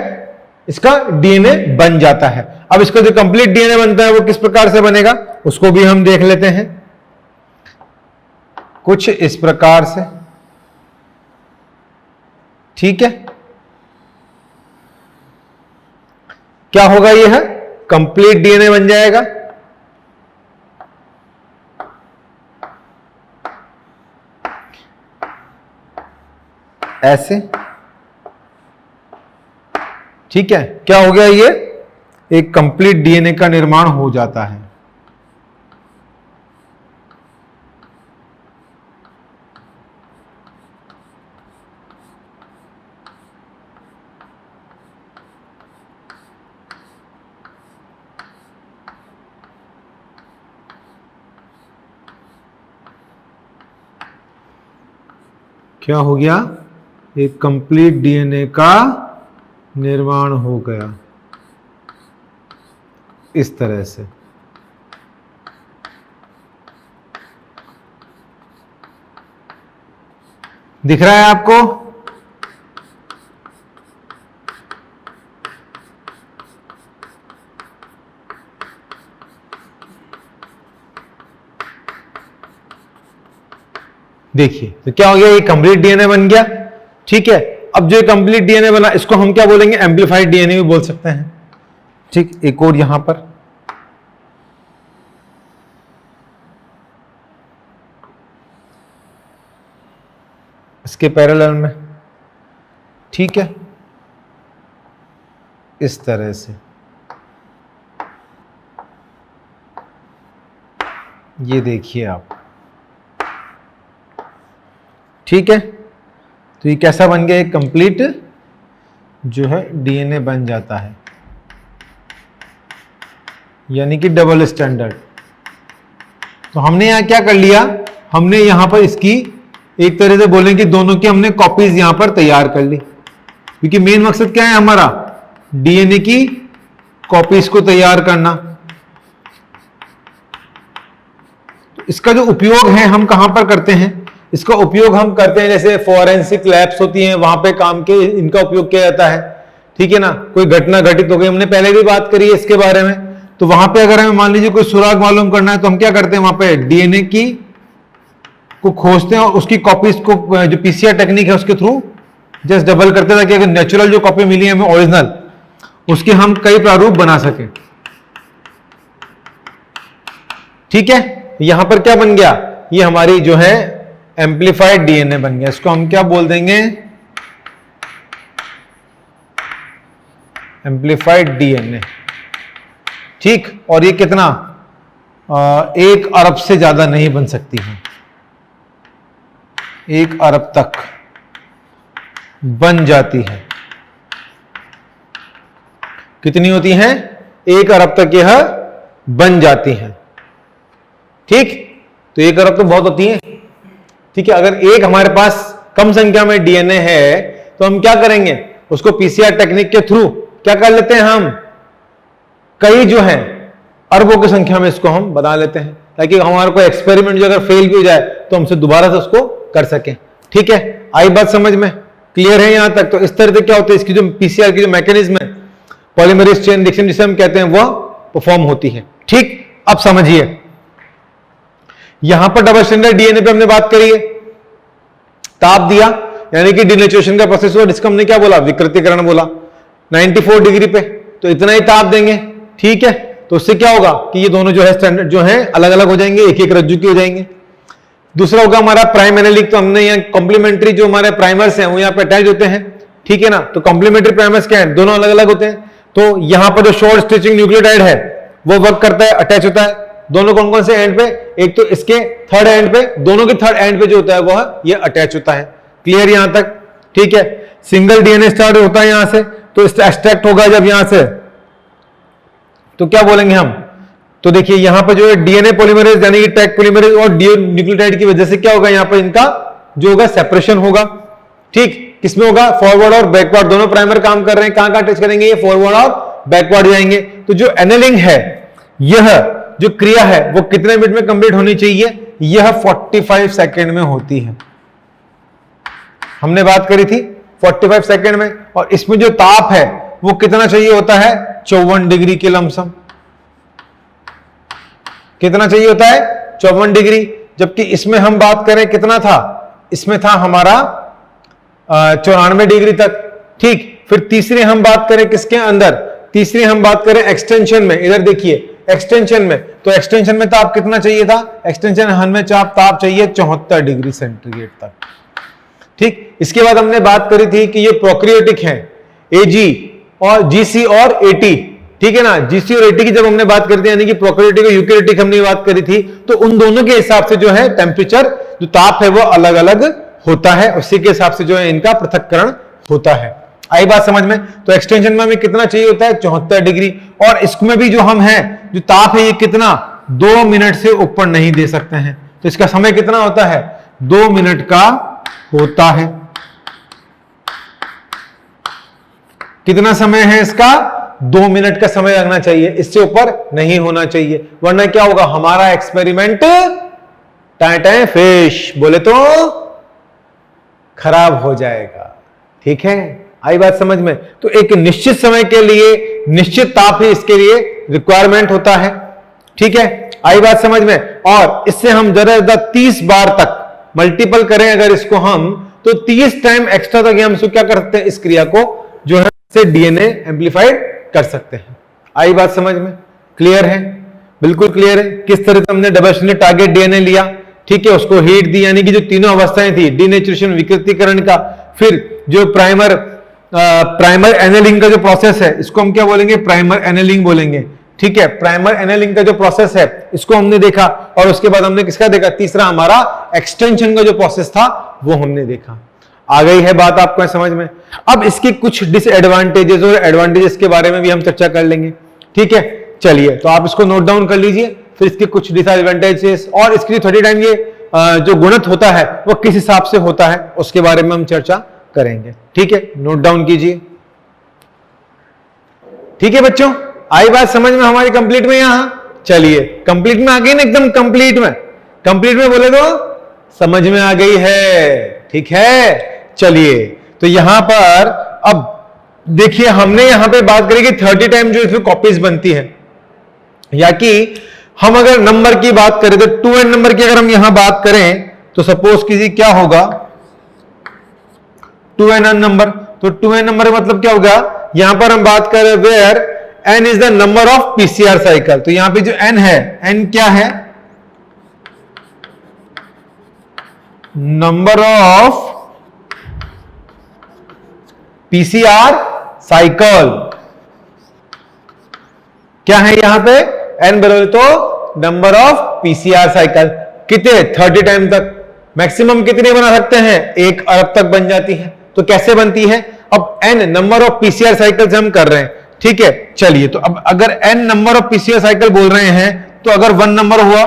इसका डीएनए बन जाता है। अब इसका जो कंप्लीट डीएनए बनता है वो किस प्रकार से बनेगा उसको भी हम देख लेते हैं, कुछ इस प्रकार से, ठीक है। क्या होगा, यह कंप्लीट डीएनए बन जाएगा। ऐसे, ठीक है। क्या हो गया, ये एक कंप्लीट डीएनए का निर्माण हो जाता है। क्या हो गया, एक कंप्लीट डीएनए का निर्माण हो गया इस तरह से। दिख रहा है आपको, देखिए। तो क्या हो गया, ये कंप्लीट डीएनए बन गया, ठीक है। अब जो कंप्लीट डीएनए बना इसको हम क्या बोलेंगे, एम्पलीफाइड डीएनए भी बोल सकते हैं, ठीक। एक और यहां पर इसके पैरेलल में, ठीक है, इस तरह से। ये देखिए आप, ठीक है। तो ये कैसा बन गया, एक कंप्लीट जो है डीएनए बन जाता है, यानी कि डबल स्टैंडर्ड। तो हमने यहां क्या कर लिया, हमने यहां पर इसकी एक तरह से बोलें कि दोनों की हमने कॉपीज यहां पर तैयार कर ली, क्योंकि मेन मकसद क्या है हमारा, डीएनए की कॉपीज को तैयार करना। तो इसका जो उपयोग है हम कहां पर करते हैं, इसका उपयोग हम करते हैं जैसे फॉरेंसिक लैब्स होती हैं वहां पे काम के इनका उपयोग किया जाता है, ठीक है ना। कोई घटना घटित हो गई, हमने पहले भी बात करी है इसके बारे में। तो वहां पे अगर हमें मान लीजिए कोई सुराग मालूम करना है तो हम क्या करते हैं, वहां पे डीएनए की को खोजते हैं और उसकी कॉपीज को जो पीसीआर टेक्निक है उसके थ्रू जस्ट डबल करते हैं, ताकि अगर नेचुरल जो कॉपी मिली है हमें ओरिजिनल, उसके हम कई प्रारूप बना सके, ठीक है। यहां पर क्या बन गया, ये हमारी जो है एम्पलीफाइड डीएनए बन गया। इसको हम क्या बोल देंगे, एम्पलीफाइड डीएनए, ठीक। और ये कितना, 1 अरब से ज्यादा नहीं बन सकती है, 1 अरब तक बन जाती है। कितनी होती हैं? 1 अरब तक यह बन जाती हैं। ठीक, तो 1 अरब तो बहुत होती है। ठीक है, अगर एक हमारे पास कम संख्या में डीएनए है तो हम क्या करेंगे, उसको पीसीआर टेक्निक के थ्रू क्या कर लेते हैं, हम कई जो है अरबों की संख्या में इसको हम बना लेते हैं, ताकि हमारे को एक्सपेरिमेंट जो अगर फेल भी हो जाए तो हमसे दोबारा से उसको कर सकें। ठीक है, आई बात समझ में? क्लियर है यहां तक? तो इस तरह से क्या होता है, इसकी जो पीसीआर की जो मैकेनिज्म है, पॉलीमरेज चेन रिएक्शन जिसे हम कहते हैं, वह परफॉर्म होती है। ठीक, अब समझिए, यहां पर डबल स्टैंडर्ड डीएनए पे हमने बात करी है, ताप दिया यानी कि डिनेचुरेशन का प्रोसेस हुआ, जिसको हमने क्या बोला, विकृतीकरण बोला, 94 डिग्री पे, तो इतना ही ताप देंगे। ठीक है, तो उससे क्या होगा कि ये दोनों जो है स्टैंडर्ड जो है अलग अलग हो जाएंगे, एक एक रज्जु के हो जाएंगे। दूसरा होगा हमारा प्राइम एनालिक, तो हमने यहाँ कॉम्प्लीमेंट्री जो हमारे प्राइमर्स हैं वो यहाँ पे अटैच होते हैं। ठीक है ना, तो कॉम्प्लीमेंट्री प्राइमर्स क्या है, दोनों अलग अलग होते हैं। तो यहां पर जो शॉर्ट स्ट्रेचिंग न्यूक्लियोटाइड है वो वर्क करता है, अटैच होता है दोनों कौन कौन से एंड पे, एक तो इसके थर्ड एंड पे, दोनों के थर्ड एंड पे जो होता है वह ये अटैच होता है। क्लियर यहां तक? ठीक है, सिंगल डीएनए स्टार्ट होता है यहां से, तो एक्सट्रैक्ट होगा जब यहां से, तो क्या बोलेंगे हम, तो देखिए यहां पर जो है डीएनए पॉलीमरेज यानी कि टैग पॉलीमरेज और न्यूक्लियोटाइड की वजह से क्या होगा, यहां पर इनका जो होगा सेपरेशन होगा। ठीक, किसमें होगा, फॉरवर्ड और बैकवर्ड दोनों प्राइमर काम कर रहे हैं, कहां टच करेंगे, ये फॉरवर्ड और बैकवर्ड जाएंगे। तो जो एनेलिंग है, यह जो क्रिया है वो कितने मिनट में कंप्लीट होनी चाहिए, यह 45 सेकंड में होती है। हमने बात करी थी 45 सेकंड में, और इसमें जो ताप है वो कितना चाहिए होता है, 54 डिग्री के लमसम। कितना चाहिए होता है, 54 डिग्री। जबकि इसमें हम बात करें कितना था, इसमें था हमारा 94 डिग्री तक। ठीक, फिर तीसरी हम बात करें किसके अंदर, तीसरी हम बात करें एक्सटेंशन में। इधर देखिए एक्सटेंशन में, तो एक्सटेंशन में ताप कितना चाहिए था, एक्सटेंशन हन में ताप चाहिए 74 डिग्री सेंटीग्रेड तक। ठीक, इसके बाद हमने बात करी थी कि ये प्रोकैरियोटिक हैं, एजी और जीसी और एटी। ठीक है ना, जीसी और एटी की जब हमने बात करी थी, यानी कि प्रोकैरियोटिक और यूकैरियोटिक हमने बात करी थी, तो उन दोनों के हिसाब से जो है टेम्परेचर, जो ताप है वो अलग अलग होता है, उसी के हिसाब से जो है इनका पृथक्करण होता है। आई बात समझ में? तो एक्सटेंशन में हमें कितना चाहिए होता है, 74 डिग्री, और इसमें भी जो हम हैं, जो ताप है ये कितना, 2 मिनट से ऊपर नहीं दे सकते हैं। तो इसका समय कितना होता है, 2 मिनट का होता है। कितना समय है इसका, 2 मिनट का समय लगना चाहिए, इससे ऊपर नहीं होना चाहिए, वरना क्या होगा, हमारा एक्सपेरिमेंट टाइम फिश बोले तो खराब हो जाएगा। ठीक है, आई बात समझ में? तो एक निश्चित समय के लिए निश्चित ताप ही इसके लिए रिक्वायरमेंट होता है। ठीक है, आई बात समझ में? और इससे हम ज्यादा 30 बार तक मल्टीपल करें अगर इसको हम, तो 30 टाइम एक्स्ट्रा तक हम क्या कर सकते हैं, इस क्रिया को जो है से डीएनए एम्पलीफाइड कर सकते हैं। आई बात समझ में? क्लियर है? बिल्कुल क्लियर है। किस तरह से हमने डबल स्टैंडर्ड टारगेट डीएनए लिया, ठीक है, उसको हीट दी, यानी कि जो तीनों अवस्थाएं थी, डीनेचुरेशन, विकृतीकरण का, फिर जो प्राइमर एनेलिंग का जो प्रोसेस है, इसको हम क्या बोलेंगे, प्राइमर एनेलिंग बोलेंगे। ठीक है, प्राइमर एनेलिंग का जो प्रोसेस है इसको हमने देखा, और उसके बाद हमने किसका देखा, तीसरा हमारा एक्सटेंशन का जो प्रोसेस था वो हमने देखा। आ गई है बात आपको समझ में? अब इसकी कुछ डिसएडवांटेजेस और एडवांटेजेस के बारे में भी हम चर्चा कर लेंगे। ठीक है, चलिए, तो आप इसको नोट डाउन कर लीजिए, फिर इसके कुछ डिसएडवांटेजेस और इसके लिए 30 टाइम ये जो गुणित होता है वो किस हिसाब से होता है उसके बारे में हम चर्चा करेंगे। ठीक है, नोट डाउन कीजिए। ठीक है बच्चों, आई बात समझ में हमारी कंप्लीट में? यहां चलिए, कंप्लीट में आ गई ना, एकदम कंप्लीट में, कंप्लीट में बोले तो समझ में आ गई है। ठीक है, चलिए, तो यहां पर अब देखिए, हमने यहां पे बात करी कि 30 टाइम जो इसमें कॉपीज बनती है, या कि हम अगर नंबर की बात करें तो 2n नंबर की अगर हम यहां बात करें तो सपोज कीजिए क्या होगा, 2n नंबर, तो 2n नंबर मतलब क्या होगा, यहां पर हम बात करें where n is the number of PCR cycle, तो यहां पे जो n है, n क्या है, नंबर ऑफ पीसीआर साइकिल। क्या है यहां पे, n बराबर तो नंबर ऑफ पीसीआर साइकिल, कितने, 30 टाइम तक। मैक्सिमम कितने बना सकते हैं, 1 अरब तक बन जाती है। तो कैसे बनती है? अब n number of PCR cycles हम कर रहे हैं, ठीक है। चलिए, तो अब अगर n number of PCR cycle बोल रहे हैं, तो अगर 1 नंबर हुआ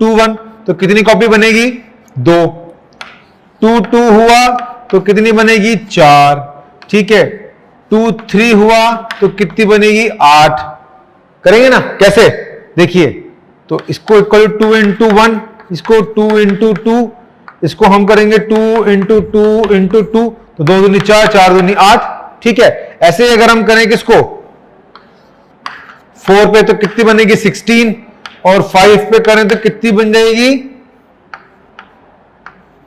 2 1, तो कितनी कॉपी बनेगी? 2। 2 2 हुआ तो कितनी बनेगी? 4, ठीक है। 2 3 हुआ तो कितनी बनेगी? 8। करेंगे ना? कैसे? देखिए, तो इसको इक्वल 2 इंटू 1, इसको 2 इंटू 2, इसको हम करेंगे 2 इंटू 2 इंटू 2, तो 2 दूनी 4, 4 दूनी 8, ठीक है। ऐसे ही अगर हम करें किसको 4 पे, तो कितनी बनेगी? 16, और 5 पे करें तो कितनी बन जाएगी?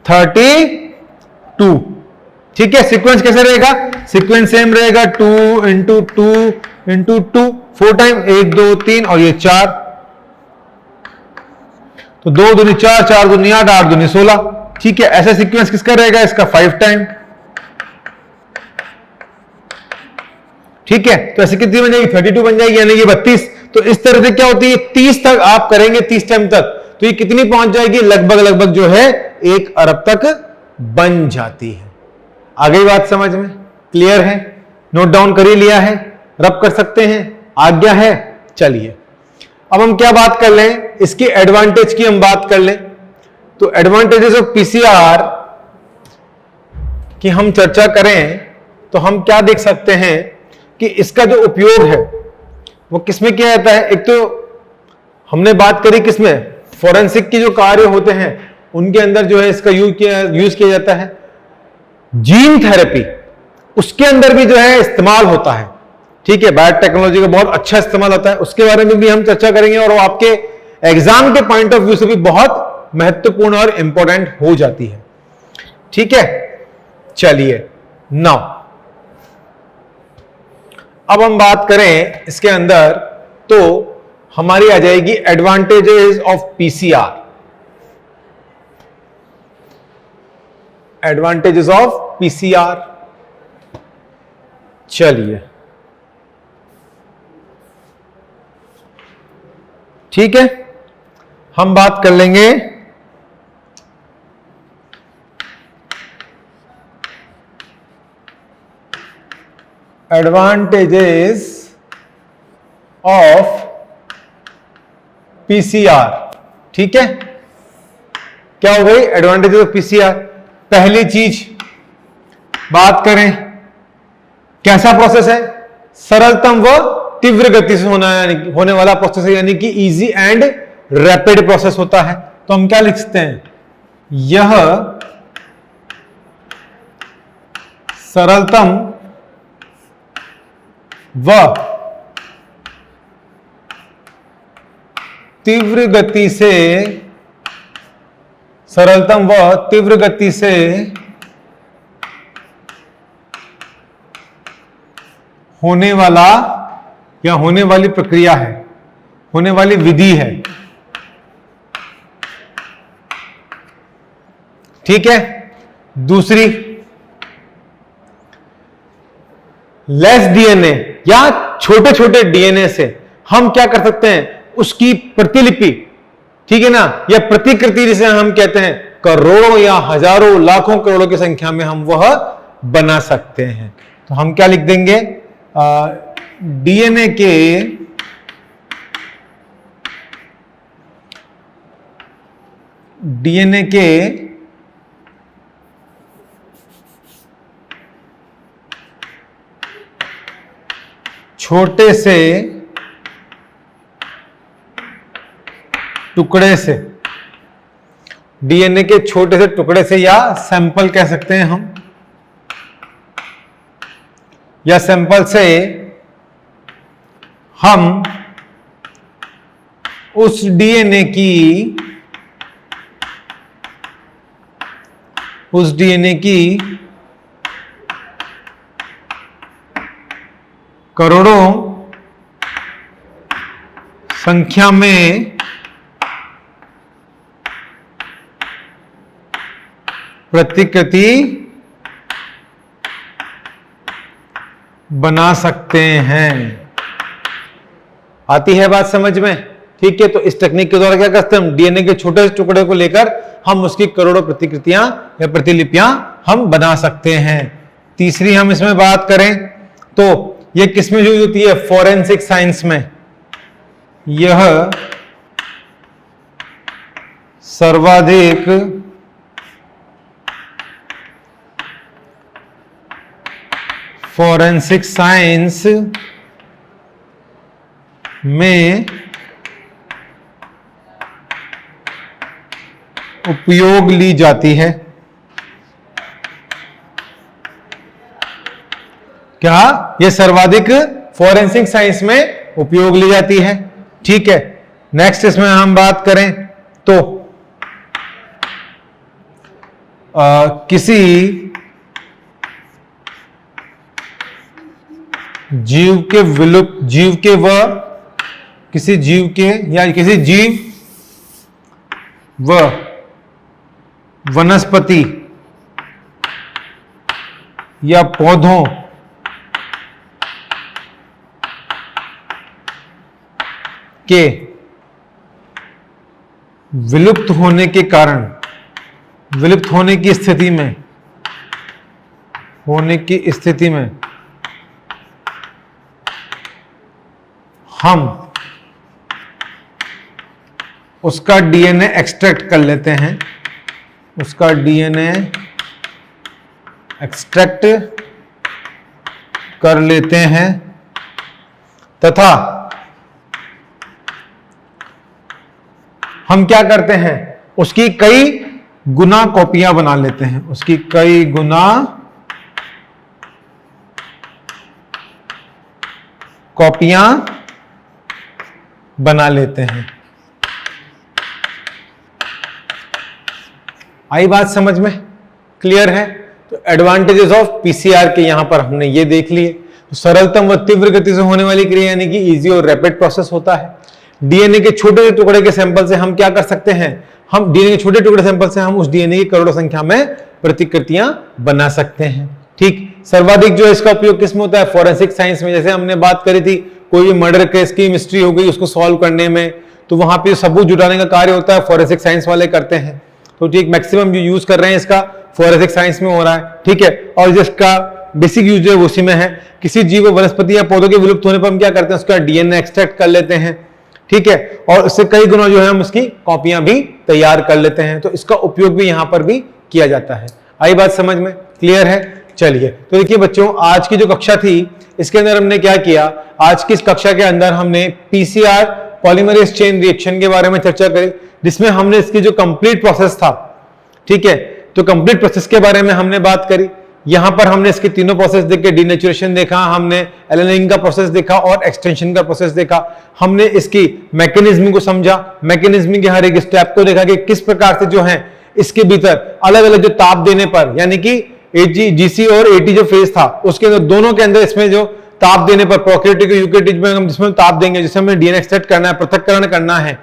32, ठीक है। सीक्वेंस कैसे रहेगा? सीक्वेंस सेम रहेगा, 2 इंटू 2 इंटू 2, 4 टाइम, 1 2 3 और ये 4, तो 2 दूनी 4, 4 दूनी 8, 8 दूनी 16, ठीक है। ऐसा सीक्वेंस किसका रहेगा? इसका 5 टाइम, ठीक है। तो ऐसे कितनी बन जाएगी? 32 बन जाएगी, यानी कि 32। तो इस तरह से क्या होती है, 30 तक आप करेंगे, 30 टाइम तक, तो ये कितनी पहुंच जाएगी? लगभग लगभग जो है 1 अरब तक बन जाती है। आ गई बात समझ में? क्लियर है? नोट डाउन कर ही लिया है? रब कर सकते हैं? आज्ञा है? चलिए, अब हम क्या बात कर लें? इसकी एडवांटेज की हम बात कर लें। तो एडवांटेजेस ऑफ पीसीआर की हम चर्चा करें तो हम क्या देख सकते हैं कि इसका जो उपयोग है वो किसमें किया जाता है? एक तो हमने बात करी किसमें, फोरेंसिक के जो कार्य होते हैं उनके अंदर जो है इसका यूज किया जाता है। जीन थेरेपी, उसके अंदर भी जो है इस्तेमाल होता है, ठीक है। बायोटेक्नोलॉजी का बहुत अच्छा इस्तेमाल होता है, उसके बारे में भी हम चर्चा करेंगे, और वो आपके एग्जाम के पॉइंट ऑफ व्यू से भी बहुत महत्वपूर्ण और इंपॉर्टेंट हो जाती है, ठीक है। चलिए, नाउ अब हम बात करें इसके अंदर, तो हमारी आ जाएगी advantages of PCR. Advantages of PCR, चलिए, ठीक है। हम बात कर लेंगे एडवांटेजेस ऑफ पीसीआर, ठीक है। क्या हो गई एडवांटेजेस ऑफ पीसीआर? पहली चीज बात करें, कैसा प्रोसेस है? सरलतम व तीव्र गति से होने वाला प्रोसेस है, यानी कि इजी एंड रैपिड प्रोसेस होता है। तो हम क्या लिख सकते हैं? यह सरलतम व तीव्र गति से, सरलतम व तीव्र गति से होने वाला या होने वाली प्रक्रिया है, होने वाली विधि है, ठीक है। दूसरी, लेस डीएनए या छोटे छोटे डीएनए से हम क्या कर सकते हैं? उसकी प्रतिलिपि, ठीक है ना, या प्रतिकृति जिसे हम कहते हैं, करोड़ों या हजारों लाखों करोड़ों की संख्या में हम वह बना सकते हैं। तो हम क्या लिख देंगे? डीएनए के छोटे से टुकड़े से, डीएनए के छोटे से टुकड़े से, या सैंपल कह सकते हैं हम, या सैंपल से हम उस डीएनए की करोड़ों संख्या में प्रतिकृति बना सकते हैं। आती है बात समझ में? ठीक है। तो इस टेक्निक के द्वारा क्या करते हैं हम? डीएनए के छोटे से टुकड़े को लेकर हम उसकी करोड़ों प्रतिकृतियां या प्रतिलिपियां हम बना सकते हैं। तीसरी हम इसमें बात करें तो ये किस में यूज होती है? फॉरेंसिक साइंस में। यह सर्वाधिक फॉरेंसिक साइंस में उपयोग ली जाती है। क्या? यह सर्वाधिक फॉरेंसिक साइंस में उपयोग ली जाती है। ठीक है, नेक्स्ट इसमें हम बात करें तो किसी जीव के विलुप्त जीव के व किसी जीव के या किसी जीव व वनस्पति या पौधों के विलुप्त होने के कारण, विलुप्त होने की स्थिति में हम उसका डीएनए एक्सट्रैक्ट कर लेते हैं, उसका डीएनए एक्सट्रैक्ट कर लेते हैं तथा हम क्या करते हैं? उसकी कई गुना कॉपियां बना लेते हैं, उसकी कई गुना कॉपियां बना लेते हैं। आई बात समझ में? क्लियर है? तो एडवांटेजेस ऑफ पीसीआर के यहां पर हमने ये देख लिए। तो सरलतम व तीव्र गति से होने वाली क्रिया यानी कि इजी और रैपिड प्रोसेस होता है। डीएनए के छोटे टुकड़े के सैंपल से हम क्या कर सकते हैं? हम डीएनए के छोटे टुकड़े सैंपल से हम उस डीएनए की करोड़ों संख्या में प्रतिकृतियां बना सकते हैं। ठीक, सर्वाधिक जो इसका उपयोग किसमें होता है? फॉरेंसिक साइंस में। जैसे हमने बात करी थी, कोई भी मर्डर केस की मिस्ट्री हो गई, उसको सॉल्व करने में, तो वहां पे सबूत जुटाने का कार्य होता है, फॉरेंसिक साइंस वाले करते हैं। तो ठीक, मैक्सिमम जो यूज कर रहे हैं इसका फॉरेंसिक साइंस में हो रहा है। ठीक है, और जिसका बेसिक यूज है उसी में है। किसी जीव, वनस्पति या पौधों के विलुप्त होने पर हम क्या करते हैं? उसका डीएनए एक्सट्रैक्ट कर लेते हैं। ठीक है, और उससे कई गुना जो है हम उसकी कॉपियां भी तैयार कर लेते हैं। तो इसका उपयोग भी यहां पर भी किया जाता है। आई बात समझ में? क्लियर है? चलिए, तो देखिए बच्चों, आज की जो कक्षा थी इसके अंदर हमने क्या किया? आज की इस कक्षा के अंदर हमने पीसीआर पॉलीमरेज चेन रिएक्शन के बारे में चर्चा करी, जिसमें हमने इसकी जो कंप्लीट प्रोसेस था, ठीक है, तो कंप्लीट प्रोसेस के बारे में हमने बात करी। यहां पर हमने इसके तीनों प्रोसेस देखे, डीनेचुरेशन देखा, हमने एलानिंग का प्रोसेस देखा और एक्सटेंशन का प्रोसेस देखा। हमने इसकी मैकेनिज्म को समझा, मैकेनिज्म के हर एक स्टेप को देखा कि किस प्रकार से जो है इसके भीतर अलग अलग जो ताप देने पर, यानी कि जीसी और एटी जो फेज था उसके अंदर, दोनों के अंदर इसमें जो ताप देने पर प्रोकैरियोटिक और यूकैरियोटिक में हम जिसमें ताप देंगे, जिसमें हमें डीएनए एक्सट्रैक्ट करना है, पृथक्करण करना है,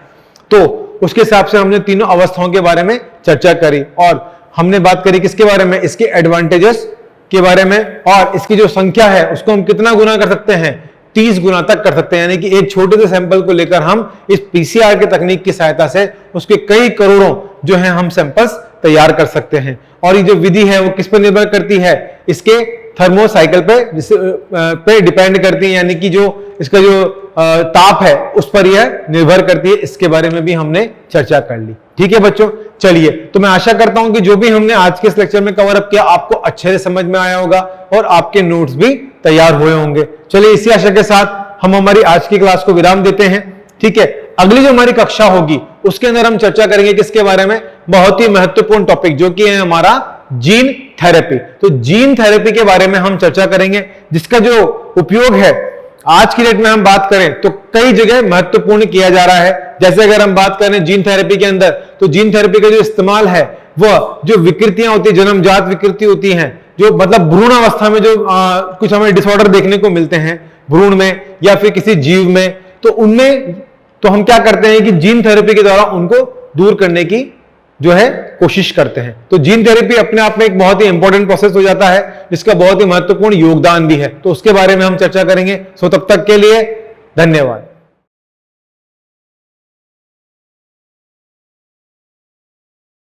तो उसके हिसाब से हमने तीनों अवस्थाओं के बारे में चर्चा करी। और हमने बात करी किसके बारे में? इसके एडवांटेजेस के बारे में, और इसकी जो संख्या है उसको हम कितना गुना कर सकते हैं? 30 गुना तक कर सकते हैं। यानी कि एक छोटे से सैंपल को लेकर हम इस पीसीआर की तकनीक की सहायता से उसके कई करोड़ों जो है हम सैंपल्स तैयार कर सकते हैं। और ये जो विधि है वो किस पर निर्भर करती है? इसके थर्मोसाइकिल पे डिपेंड करती है, यानी कि जो इसका जो ताप है उस पर यह निर्भर करती है। इसके बारे में भी हमने चर्चा कर ली। ठीक है बच्चों, चलिए, तो मैं आशा करता हूं कि जो भी हमने आज के इस लेक्चर में कवर अप किया आपको अच्छे से समझ में आया होगा और आपके नोट्स भी तैयार हुए होंगे। चलिए, इसी आशा के साथ हम हमारी आज की क्लास को विराम देते हैं। ठीक है, अगली जो हमारी कक्षा होगी उसके अंदर हम चर्चा करेंगे किसके बारे में? बहुत ही महत्वपूर्ण टॉपिक जो कि है हमारा जीन थेरेपी। तो जीन थेरेपी के बारे में हम चर्चा करेंगे, जिसका जो उपयोग है आज की डेट में हम बात करें तो कई जगह महत्वपूर्ण किया जा रहा है। जैसे अगर हम बात करें जीन थेरेपी के अंदर, तो जीन थेरेपी का जो इस्तेमाल है वह जो विकृतियां होती है, जन्मजात विकृति होती हैं, जो मतलब भ्रूण अवस्था में जो कुछ हमें डिसऑर्डर देखने को मिलते हैं भ्रूण में या फिर किसी जीव में, तो उनमें तो हम क्या करते हैं कि जीन थेरेपी के द्वारा उनको दूर करने की जो है कोशिश करते हैं। तो जीन थेरेपी अपने आप में एक बहुत ही इंपॉर्टेंट प्रोसेस हो जाता है, जिसका बहुत ही महत्वपूर्ण योगदान भी है। तो उसके बारे में हम चर्चा करेंगे। सो तब तक के लिए धन्यवाद।